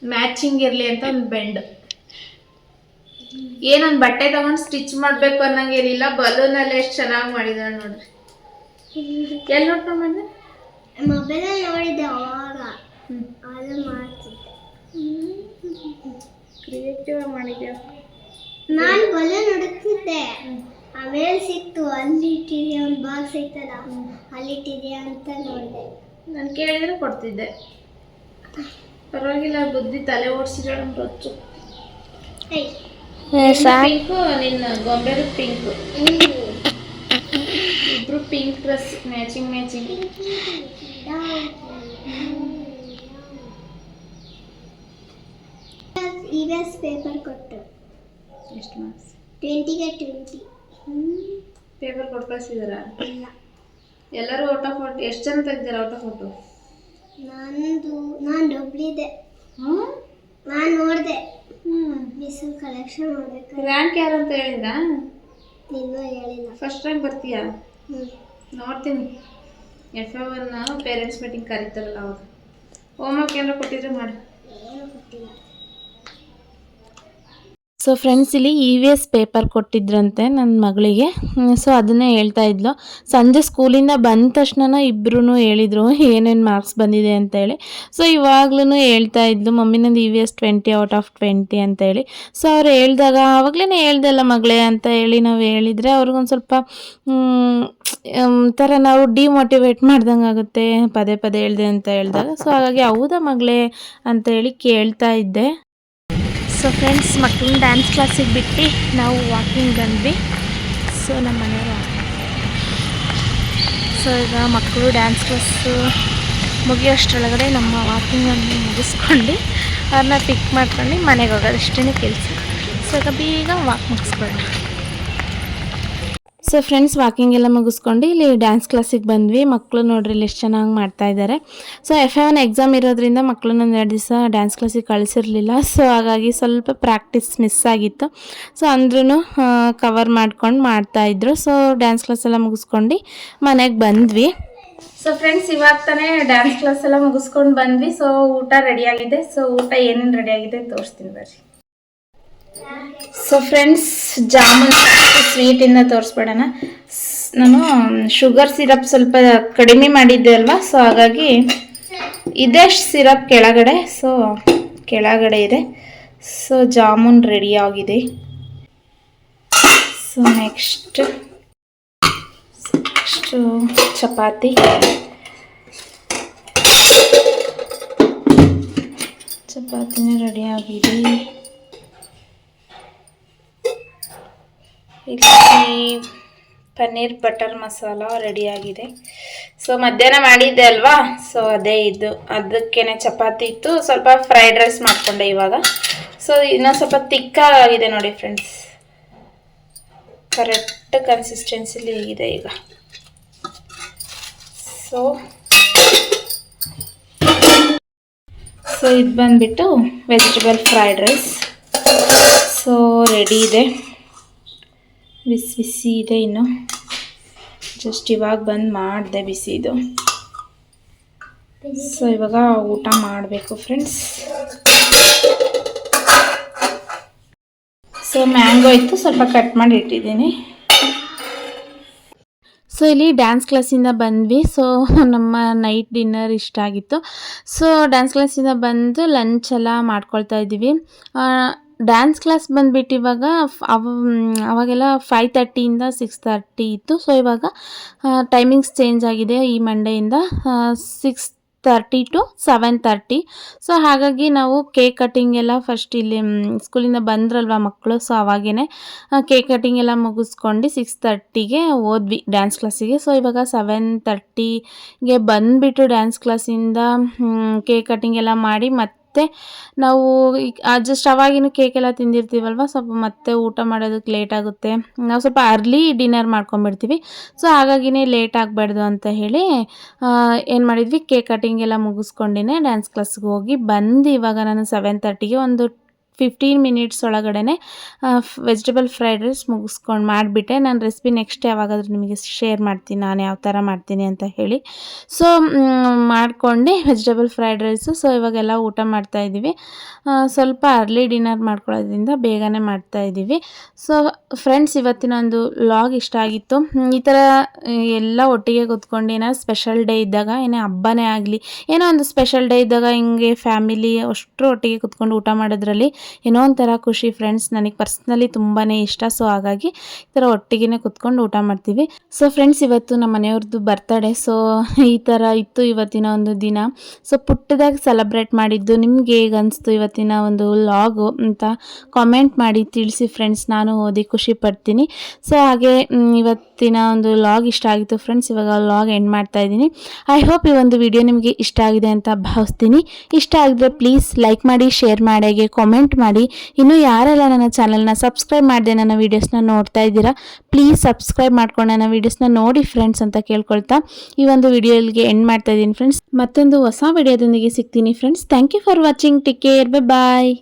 ಮ್ಯಾಚಿಂಗ್ ಇರಲಿ ಅಂತ ಒಂದು ಬೆಂಡ್. ಏನೊಂದು ಬಟ್ಟೆ ತಗೊಂಡು ಸ್ಟಿಚ್ ಮಾಡಬೇಕು ಅನ್ನಂಗೇನಿಲ್ಲ, ಬಲೂನಲ್ಲಿ ಎಷ್ಟು ಚೆನ್ನಾಗಿ ಮಾಡಿದಾಳೆ ನೋಡ್ರಿ. ಎಲ್ಲಿ ನೋಡ್ಕೊಂಡು ಬಂದೆ? ಮೊಬೈಲಲ್ಲಿ ನೋಡಿದ್ದೆ ಅವಾಗ, ಅದು ಮಾಡ್ತಿದ್ದೆ. ಕ್ರಿಯೇಟಿವ್ ಆಗಿ ಮಾಡಿದ್ಯಾ? ನಾನು ಬಲೂನ್ ಹುಡುಕ್ತಿದ್ದೆ, ಆಮೇಲೆ ಸಿಕ್ತು. ಅಲ್ಲಿಟ್ಟಿದೆಯಾ, ಒಂದು ಬಾಕ್ಸ್ ಐತಲ್ಲ ಅಲ್ಲಿಟ್ಟಿದೆಯಾ ಅಂತ ನೋಡಿದೆ. ನಾನು ಕೇಳಿದ್ರೆ ಕೊಡ್ತಿದ್ದೆ. ಪರವಾಗಿಲ್ಲ, ಬುದ್ಧಿ ತಲೆ ಓಡಿಸಿದಾಳೆ ನಮ್ಮ ರೊಚ್ಚು. ಪಿಂಕು, ನಿನ್ನ ಗೊಂಬೆದು ಪಿಂಕು, ಇಬ್ರು pink dress matching. EVS paper ಕೊಟ್ಟು ಎಷ್ಟು ಮಾರ್ಕ್ಸ್? 20ಗೆ 20. ಪೇಪರ್ ಕೊಟ್ಟು ಕಳಿಸಿದಾರ? ಇಲ್ಲ, ಎಲ್ಲರೂ ಔಟ್ ಆಫ್ ಫೋಟೋ. ಎಷ್ಟು ಜನ ತೆಗ್ದಿರ ಔಟ್ ಆಫ್ ಫೋಟೋ? ನಾನು ಒಬ್ಳಿದೆ. ನಾನು ನೋಡಿದೆ. ಮಿಸ್ ಕಲೆಕ್ಷನ್ ಮಾಡಬೇಕು. ರ್ಯಾಂಕ್ ಯಾರು ಅಂತ ಹೇಳಿದ್ರಾ? ಇನ್ನೂ ಹೇಳಿಲ್ಲ. ಫಸ್ಟ್ ರ್ಯಾಂಕ್ ಬರ್ತೀಯಾ? ನೋಡ್ತೀನಿ. FF1 ಪೇರೆಂಟ್ಸ್ ಮೀಟಿಂಗ್ ಕರೀತಾರಲ್ಲ ಅವಾಗ. ಹೋಮ್ವರ್ಕ್ ಏನಾರು ಕೊಟ್ಟಿದ್ರೆ ಮಾಡಿ. ಏನು ಗೊತ್ತಿಲ್ಲ. ಸೊ ಫ್ರೆಂಡ್ಸ್, ಇಲ್ಲಿ EVS ಪೇಪರ್ ಕೊಟ್ಟಿದ್ರಂತೆ ನನ್ನ ಮಗಳಿಗೆ. ಸೊ ಅದನ್ನೇ ಹೇಳ್ತಾ ಇದ್ಲು. ಸಂಜೆ ಸ್ಕೂಲಿಂದ ಬಂದ ತಕ್ಷಣ ಇಬ್ಬರೂ ಹೇಳಿದರು ಏನೇನು ಮಾರ್ಕ್ಸ್ ಬಂದಿದೆ ಅಂತೇಳಿ. ಸೊ ಇವಾಗ್ಲೂ ಹೇಳ್ತಾ ಇದ್ಲು, ಮಮ್ಮಿ ನಂದು EVS 20 ಔಟ್ ಆಫ್ 20 ಅಂತೇಳಿ. ಸೊ ಅವ್ರು ಹೇಳಿದಾಗ ಆವಾಗಲೇ ಹೇಳ್ದಲ್ಲ ಮಗಳೇ ಅಂತ ಹೇಳಿ ನಾವು ಹೇಳಿದರೆ ಅವ್ರಿಗೊಂದು ಸ್ವಲ್ಪ ಥರ ನಾವು ಡಿಮೋಟಿವೇಟ್ ಮಾಡ್ದಂಗೆ ಆಗುತ್ತೆ ಪದೇ ಪದೇ ಹೇಳಿದೆ ಅಂತ ಹೇಳಿದಾಗ. ಸೊ ಹಾಗಾಗಿ ಹೌದಾ ಮಗಳೇ ಅಂತ ಹೇಳಿ ಕೇಳ್ತಾ ಇದ್ದೆ. ಸೊ ಫ್ರೆಂಡ್ಸ್, ಮಕ್ಕಳನ್ನ ಡ್ಯಾನ್ಸ್ ಕ್ಲಾಸಿಗೆ ಬಿಟ್ಟು ನಾವು ವಾಕಿಂಗ್ ಬಂದ್ವಿ. ಸೊ ನಮ್ಮ ಮನೆಯವರು ಸೊ ಈಗ ಮಕ್ಕಳು ಡ್ಯಾನ್ಸ್ ಕ್ಲಾಸು ಮುಗಿಯೋಷ್ಟರೊಳಗಡೆ ನಮ್ಮ ವಾಕಿಂಗನ್ನು ಮುಗಿಸ್ಕೊಂಡು ಅವ್ರನ್ನ ಪಿಕ್ ಮಾಡ್ಕೊಂಡು ಮನೆಗೆ ಹೋಗೋದು ಅಷ್ಟೇ ಕೆಲಸ. ಸೊ ಈಗ ಬೇಗ ವಾಕ್ ಮುಗಿಸ್ಕೊಳ್ಳೋಣ. ಸೊ ಫ್ರೆಂಡ್ಸ್, ವಾಕಿಂಗ್ ಎಲ್ಲ ಮುಗಿಸ್ಕೊಂಡು ಇಲ್ಲಿ ಡ್ಯಾನ್ಸ್ ಕ್ಲಾಸಿಗೆ ಬಂದ್ವಿ. ಮಕ್ಕಳು ನೋಡ್ರಿ ಇಲ್ಲಿ ಎಷ್ಟು ಚೆನ್ನಾಗಿ ಮಾಡ್ತಾ ಇದ್ದಾರೆ. ಸೊ FF1 ಎಕ್ಸಾಮ್ ಇರೋದ್ರಿಂದ ಮಕ್ಕಳನ್ನ 2 ದಿವಸ ಡ್ಯಾನ್ಸ್ ಕ್ಲಾಸಿಗೆ ಕಳಿಸಿರಲಿಲ್ಲ. ಸೊ ಹಾಗಾಗಿ ಸ್ವಲ್ಪ ಪ್ರಾಕ್ಟೀಸ್ ಮಿಸ್ ಆಗಿತ್ತು. ಸೊ ಅಂದ್ರೂ ಕವರ್ ಮಾಡ್ಕೊಂಡು ಮಾಡ್ತಾಯಿದ್ರು. ಸೊ ಡ್ಯಾನ್ಸ್ ಕ್ಲಾಸ್ ಎಲ್ಲ ಮುಗಿಸ್ಕೊಂಡು ಮನೆಗೆ ಬಂದ್ವಿ. ಸೊ ಫ್ರೆಂಡ್ಸ್, ಇವಾಗ ತಾನೇ ಡ್ಯಾನ್ಸ್ ಕ್ಲಾಸ್ ಎಲ್ಲ ಮುಗಿಸ್ಕೊಂಡು ಬಂದ್ವಿ. ಸೊ ಊಟ ರೆಡಿಯಾಗಿದೆ. ಸೊ ಊಟ ಏನೇನು ರೆಡಿಯಾಗಿದೆ ತೋರಿಸ್ತೀನಿ ಬರ್ರಿ. ಸೊ ಫ್ರೆಂಡ್ಸ್, ಜಾಮೂನ್ ಸ್ವೀಟಿಂದ ತೋರಿಸ್ಬೇಡಣ. ನಾನು ಶುಗರ್ ಸಿರಪ್ ಸ್ವಲ್ಪ ಕಡಿಮೆ ಮಾಡಿದ್ದೆ ಅಲ್ವಾ, ಸೊ ಹಾಗಾಗಿ ಇದೆ ಸಿರಪ್ ಕೆಳಗಡೆ. ಸೊ ಕೆಳಗಡೆ ಇದೆ. ಸೊ ಜಾಮೂನ್ ರೆಡಿ ಆಗಿದೆ. So next chapati. ಚಪಾತಿನೇ ರೆಡಿ ಆಗಿದೆ. ಇಲ್ಲಿ ಪನ್ನೀರ್ ಬಟರ್ ಮಸಾಲ ರೆಡಿಯಾಗಿದೆ. ಸೊ ಮಧ್ಯಾಹ್ನ ಮಾಡಿದ್ದೆ ಅಲ್ವಾ, ಸೊ ಅದೇ ಇದು. ಅದಕ್ಕೇನೆ ಚಪಾತಿ ಇತ್ತು, ಸ್ವಲ್ಪ ಫ್ರೈಡ್ ರೈಸ್ ಮಾಡಿಕೊಂಡೆ ಇವಾಗ. ಸೊ ಇನ್ನೊಂದು ಸ್ವಲ್ಪ ತಿಕ್ಕಾಗಿದೆ ನೋಡಿ ಫ್ರೆಂಡ್ಸ್, ಕರೆಕ್ಟ್ ಕನ್ಸಿಸ್ಟೆನ್ಸಿಲಿ ಇದೆ ಈಗ. ಸೊ ಇದು ಬಂದುಬಿಟ್ಟು vegetable fried rice. So ready ಇದೆ, ಬಿಸಿ ಇದೆ. ಇನ್ನು ಜಸ್ಟ್ ಇವಾಗ ಬಂದು ಮಾಡಿದೆ ಬಿಸಿದು. ಸೊ ಇವಾಗ ಊಟ ಮಾಡಬೇಕು ಫ್ರೆಂಡ್ಸ್. ಸೊ ಮ್ಯಾಂಗೋ ಇತ್ತು, ಸ್ವಲ್ಪ ಕಟ್ ಮಾಡಿ ಇಟ್ಟಿದ್ದೀನಿ. ಸೊ ಇಲ್ಲಿ ಡ್ಯಾನ್ಸ್ ಕ್ಲಾಸಿಂದ ಬಂದ್ವಿ. ಸೊ ನಮ್ಮ ನೈಟ್ ಡಿನ್ನರ್ ಇಷ್ಟ ಆಗಿತ್ತು. ಸೊ ಡ್ಯಾನ್ಸ್ ಕ್ಲಾಸಿಂದ ಬಂದು ಲಂಚ್ ಎಲ್ಲ ಮಾಡ್ಕೊಳ್ತಾ ಇದ್ದೀವಿ. ಡ್ಯಾನ್ಸ್ ಕ್ಲಾಸ್ ಬಂದುಬಿಟ್ಟು ಇವಾಗ ಅವಾಗೆಲ್ಲ 5:30 6:30 ಇತ್ತು. ಸೊ ಇವಾಗ ಟೈಮಿಂಗ್ಸ್ ಚೇಂಜ್ ಆಗಿದೆ ಈ ಮಂಡೆಯಿಂದ 6:30 to 7:30. ಸೊ ಹಾಗಾಗಿ ನಾವು ಕೇಕ್ ಕಟ್ಟಿಂಗ್ ಎಲ್ಲ ಫಸ್ಟ್ ಇಲ್ಲಿ ಸ್ಕೂಲಿಂದ ಬಂದ್ರಲ್ವ ಮಕ್ಕಳು, ಸೊ ಅವಾಗೇ ಕೇಕ್ ಕಟ್ಟಿಂಗ್ ಎಲ್ಲ ಮುಗಿಸ್ಕೊಂಡು 6:30ಗೆ ಹೋದ್ವಿ ಡ್ಯಾನ್ಸ್ ಕ್ಲಾಸಿಗೆ. ಸೊ ಇವಾಗ 7:30ಗೆ ಬಂದುಬಿಟ್ಟು ಡ್ಯಾನ್ಸ್ ಕ್ಲಾಸಿಂದ ಕೇಕ್ ಕಟ್ಟಿಂಗ್ ಎಲ್ಲ ಮಾಡಿ ಮತ್ತೆ ನಾವು ಜಸ್ಟ್ ಅವಾಗಿನ ಕೇಕ್ ಎಲ್ಲ ತಿಂದಿರ್ತೀವಲ್ವ, ಸ್ವಲ್ಪ ಮತ್ತೆ ಊಟ ಮಾಡೋದಕ್ಕೆ ಲೇಟ್ ಆಗುತ್ತೆ. ನಾವು ಸ್ವಲ್ಪ ಅರ್ಲಿ ಡಿನ್ನರ್ ಮಾಡ್ಕೊಂಬಿಡ್ತೀವಿ. ಸೊ ಹಾಗಾಗಿನೇ ಲೇಟ್ ಆಗಬಾರ್ದು ಅಂತ ಹೇಳಿ ಏನು ಮಾಡಿದ್ವಿ, ಕೇಕ್ ಕಟ್ಟಿಂಗ್ ಎಲ್ಲ ಮುಗಿಸ್ಕೊಂಡಿನೇ ಡ್ಯಾನ್ಸ್ ಕ್ಲಾಸ್ಗೆ ಹೋಗಿ ಬಂದು ಇವಾಗ ನಾನು 7:30ಗೆ ಒಂದು 15 ಮಿನಿಟ್ಸ್ ಒಳಗಡೆ ವೆಜಿಟೇಬಲ್ ಫ್ರೈಡ್ ರೈಸ್ ಮುಗಿಸ್ಕೊಂಡು ಮಾಡಿಬಿಟ್ಟೆ. ನಾನು ರೆಸಿಪಿ ನೆಕ್ಸ್ಟ್ ಯಾವಾಗಾದ್ರೂ ನಿಮಗೆ ಶೇರ್ ಮಾಡ್ತೀನಿ ನಾನು ಯಾವ ಥರ ಮಾಡ್ತೀನಿ ಅಂತ ಹೇಳಿ. ಸೊ ಮಾಡ್ಕೊಂಡು ವೆಜಿಟೇಬಲ್ ಫ್ರೈಡ್ ರೈಸು. ಸೊ ಇವಾಗೆಲ್ಲ ಊಟ ಮಾಡ್ತಾಯಿದ್ದೀವಿ. ಸ್ವಲ್ಪ ಅರ್ಲಿ ಡಿನ್ನರ್ ಮಾಡ್ಕೊಳ್ಳೋದ್ರಿಂದ ಬೇಗನೆ ಮಾಡ್ತಾಯಿದ್ದೀವಿ. ಸೊ ಫ್ರೆಂಡ್ಸ್, ಇವತ್ತಿನ ಒಂದು ವ್ಲಾಗ್ ಇಷ್ಟ ಆಗಿತ್ತು. ಈ ಥರ ಎಲ್ಲ ಒಟ್ಟಿಗೆ ಕೂತ್ಕೊಂಡು ಏನೋ ಸ್ಪೆಷಲ್ ಡೇ ಇದ್ದಾಗ, ಏನೇ ಹಬ್ಬನೇ ಆಗಲಿ, ಏನೋ ಒಂದು ಸ್ಪೆಷಲ್ ಡೇ ಇದ್ದಾಗ ಹಿಂಗೆ ಫ್ಯಾಮಿಲಿ ಅಷ್ಟರು ಒಟ್ಟಿಗೆ ಕೂತ್ಕೊಂಡು ಊಟ ಮಾಡೋದ್ರಲ್ಲಿ ಏನೋ ಒಂಥರ ಖುಷಿ ಫ್ರೆಂಡ್ಸ್. ನನಗೆ ಪರ್ಸ್ನಲಿ ತುಂಬಾ ಇಷ್ಟ. ಸೊ ಹಾಗಾಗಿ ಈ ಥರ ಒಟ್ಟಿಗೆ ಕೂತ್ಕೊಂಡು ಊಟ ಮಾಡ್ತೀವಿ. ಸೊ ಫ್ರೆಂಡ್ಸ್, ಇವತ್ತು ನಮ್ಮ ಮನೆಯವ್ರದ್ದು ಬರ್ತಡೇ. ಸೊ ಈ ಥರ ಇತ್ತು ಇವತ್ತಿನ ಒಂದು ದಿನ. ಸೊ ಪುಟ್ಟದಾಗಿ ಸೆಲೆಬ್ರೇಟ್ ಮಾಡಿದ್ದು. ನಿಮ್ಗೆ ಹೇಗೆ ಅನಿಸ್ತು ಇವತ್ತಿನ ಒಂದು ವ್ಲಾಗು ಅಂತ ಕಾಮೆಂಟ್ ಮಾಡಿ ತಿಳಿಸಿ ಫ್ರೆಂಡ್ಸ್. ನಾನು ಓದಿ ಖುಷಿ ಪಡ್ತೀನಿ. ಸೊ ಹಾಗೆ ಇವತ್ತಿನ ಒಂದು ವ್ಲಾಗ್ ಇಷ್ಟ ಆಗಿತ್ತು ಫ್ರೆಂಡ್ಸ್. ಇವಾಗ ವ್ಲಾಗ್ ಎಂಡ್ ಮಾಡ್ತಾ ಇದ್ದೀನಿ. ಐ ಹೋಪ್ ಈ ಒಂದು ವಿಡಿಯೋ ನಿಮಗೆ ಇಷ್ಟ ಆಗಿದೆ ಅಂತ ಭಾವಿಸ್ತೀನಿ. ಇಷ್ಟ ಆಗಿದ್ರೆ ಪ್ಲೀಸ್ ಲೈಕ್ ಮಾಡಿ, ಶೇರ್ ಮಾಡಿ, ಹಾಗೆ ಕಾಮೆಂಟ್ ಮಾಡಿ. ಇನ್ನು ಯಾರೆಲ್ಲ ನನ್ನ ಚಾನಲ್ನ ಸಬ್ಸ್ಕ್ರೈಬ್ ಮಾಡದೆ ನನ್ನ ವೀಡಿಯೋಸ್ನ ನೋಡ್ತಾ ಇದ್ದೀರಾ, ಪ್ಲೀಸ್ ಸಬ್ಸ್ಕ್ರೈಬ್ ಮಾಡ್ಕೊಂಡು ನನ್ನ ವೀಡಿಯೋಸ್ನ ನೋಡಿ ಫ್ರೆಂಡ್ಸ್ ಅಂತ ಕೇಳ್ಕೊಳ್ತಾ ಈ ಒಂದು ವಿಡಿಯೋ ಇಲ್ಲಿಗೆ ಎಂಡ್ ಮಾಡ್ತಾ ಇದ್ದೀನಿ ಫ್ರೆಂಡ್ಸ್. ಮತ್ತೊಂದು ಹೊಸ ವಿಡಿಯೋದೊಂದಿಗೆ ಸಿಗ್ತೀನಿ friends. Thank you for watching. Take care. Bye.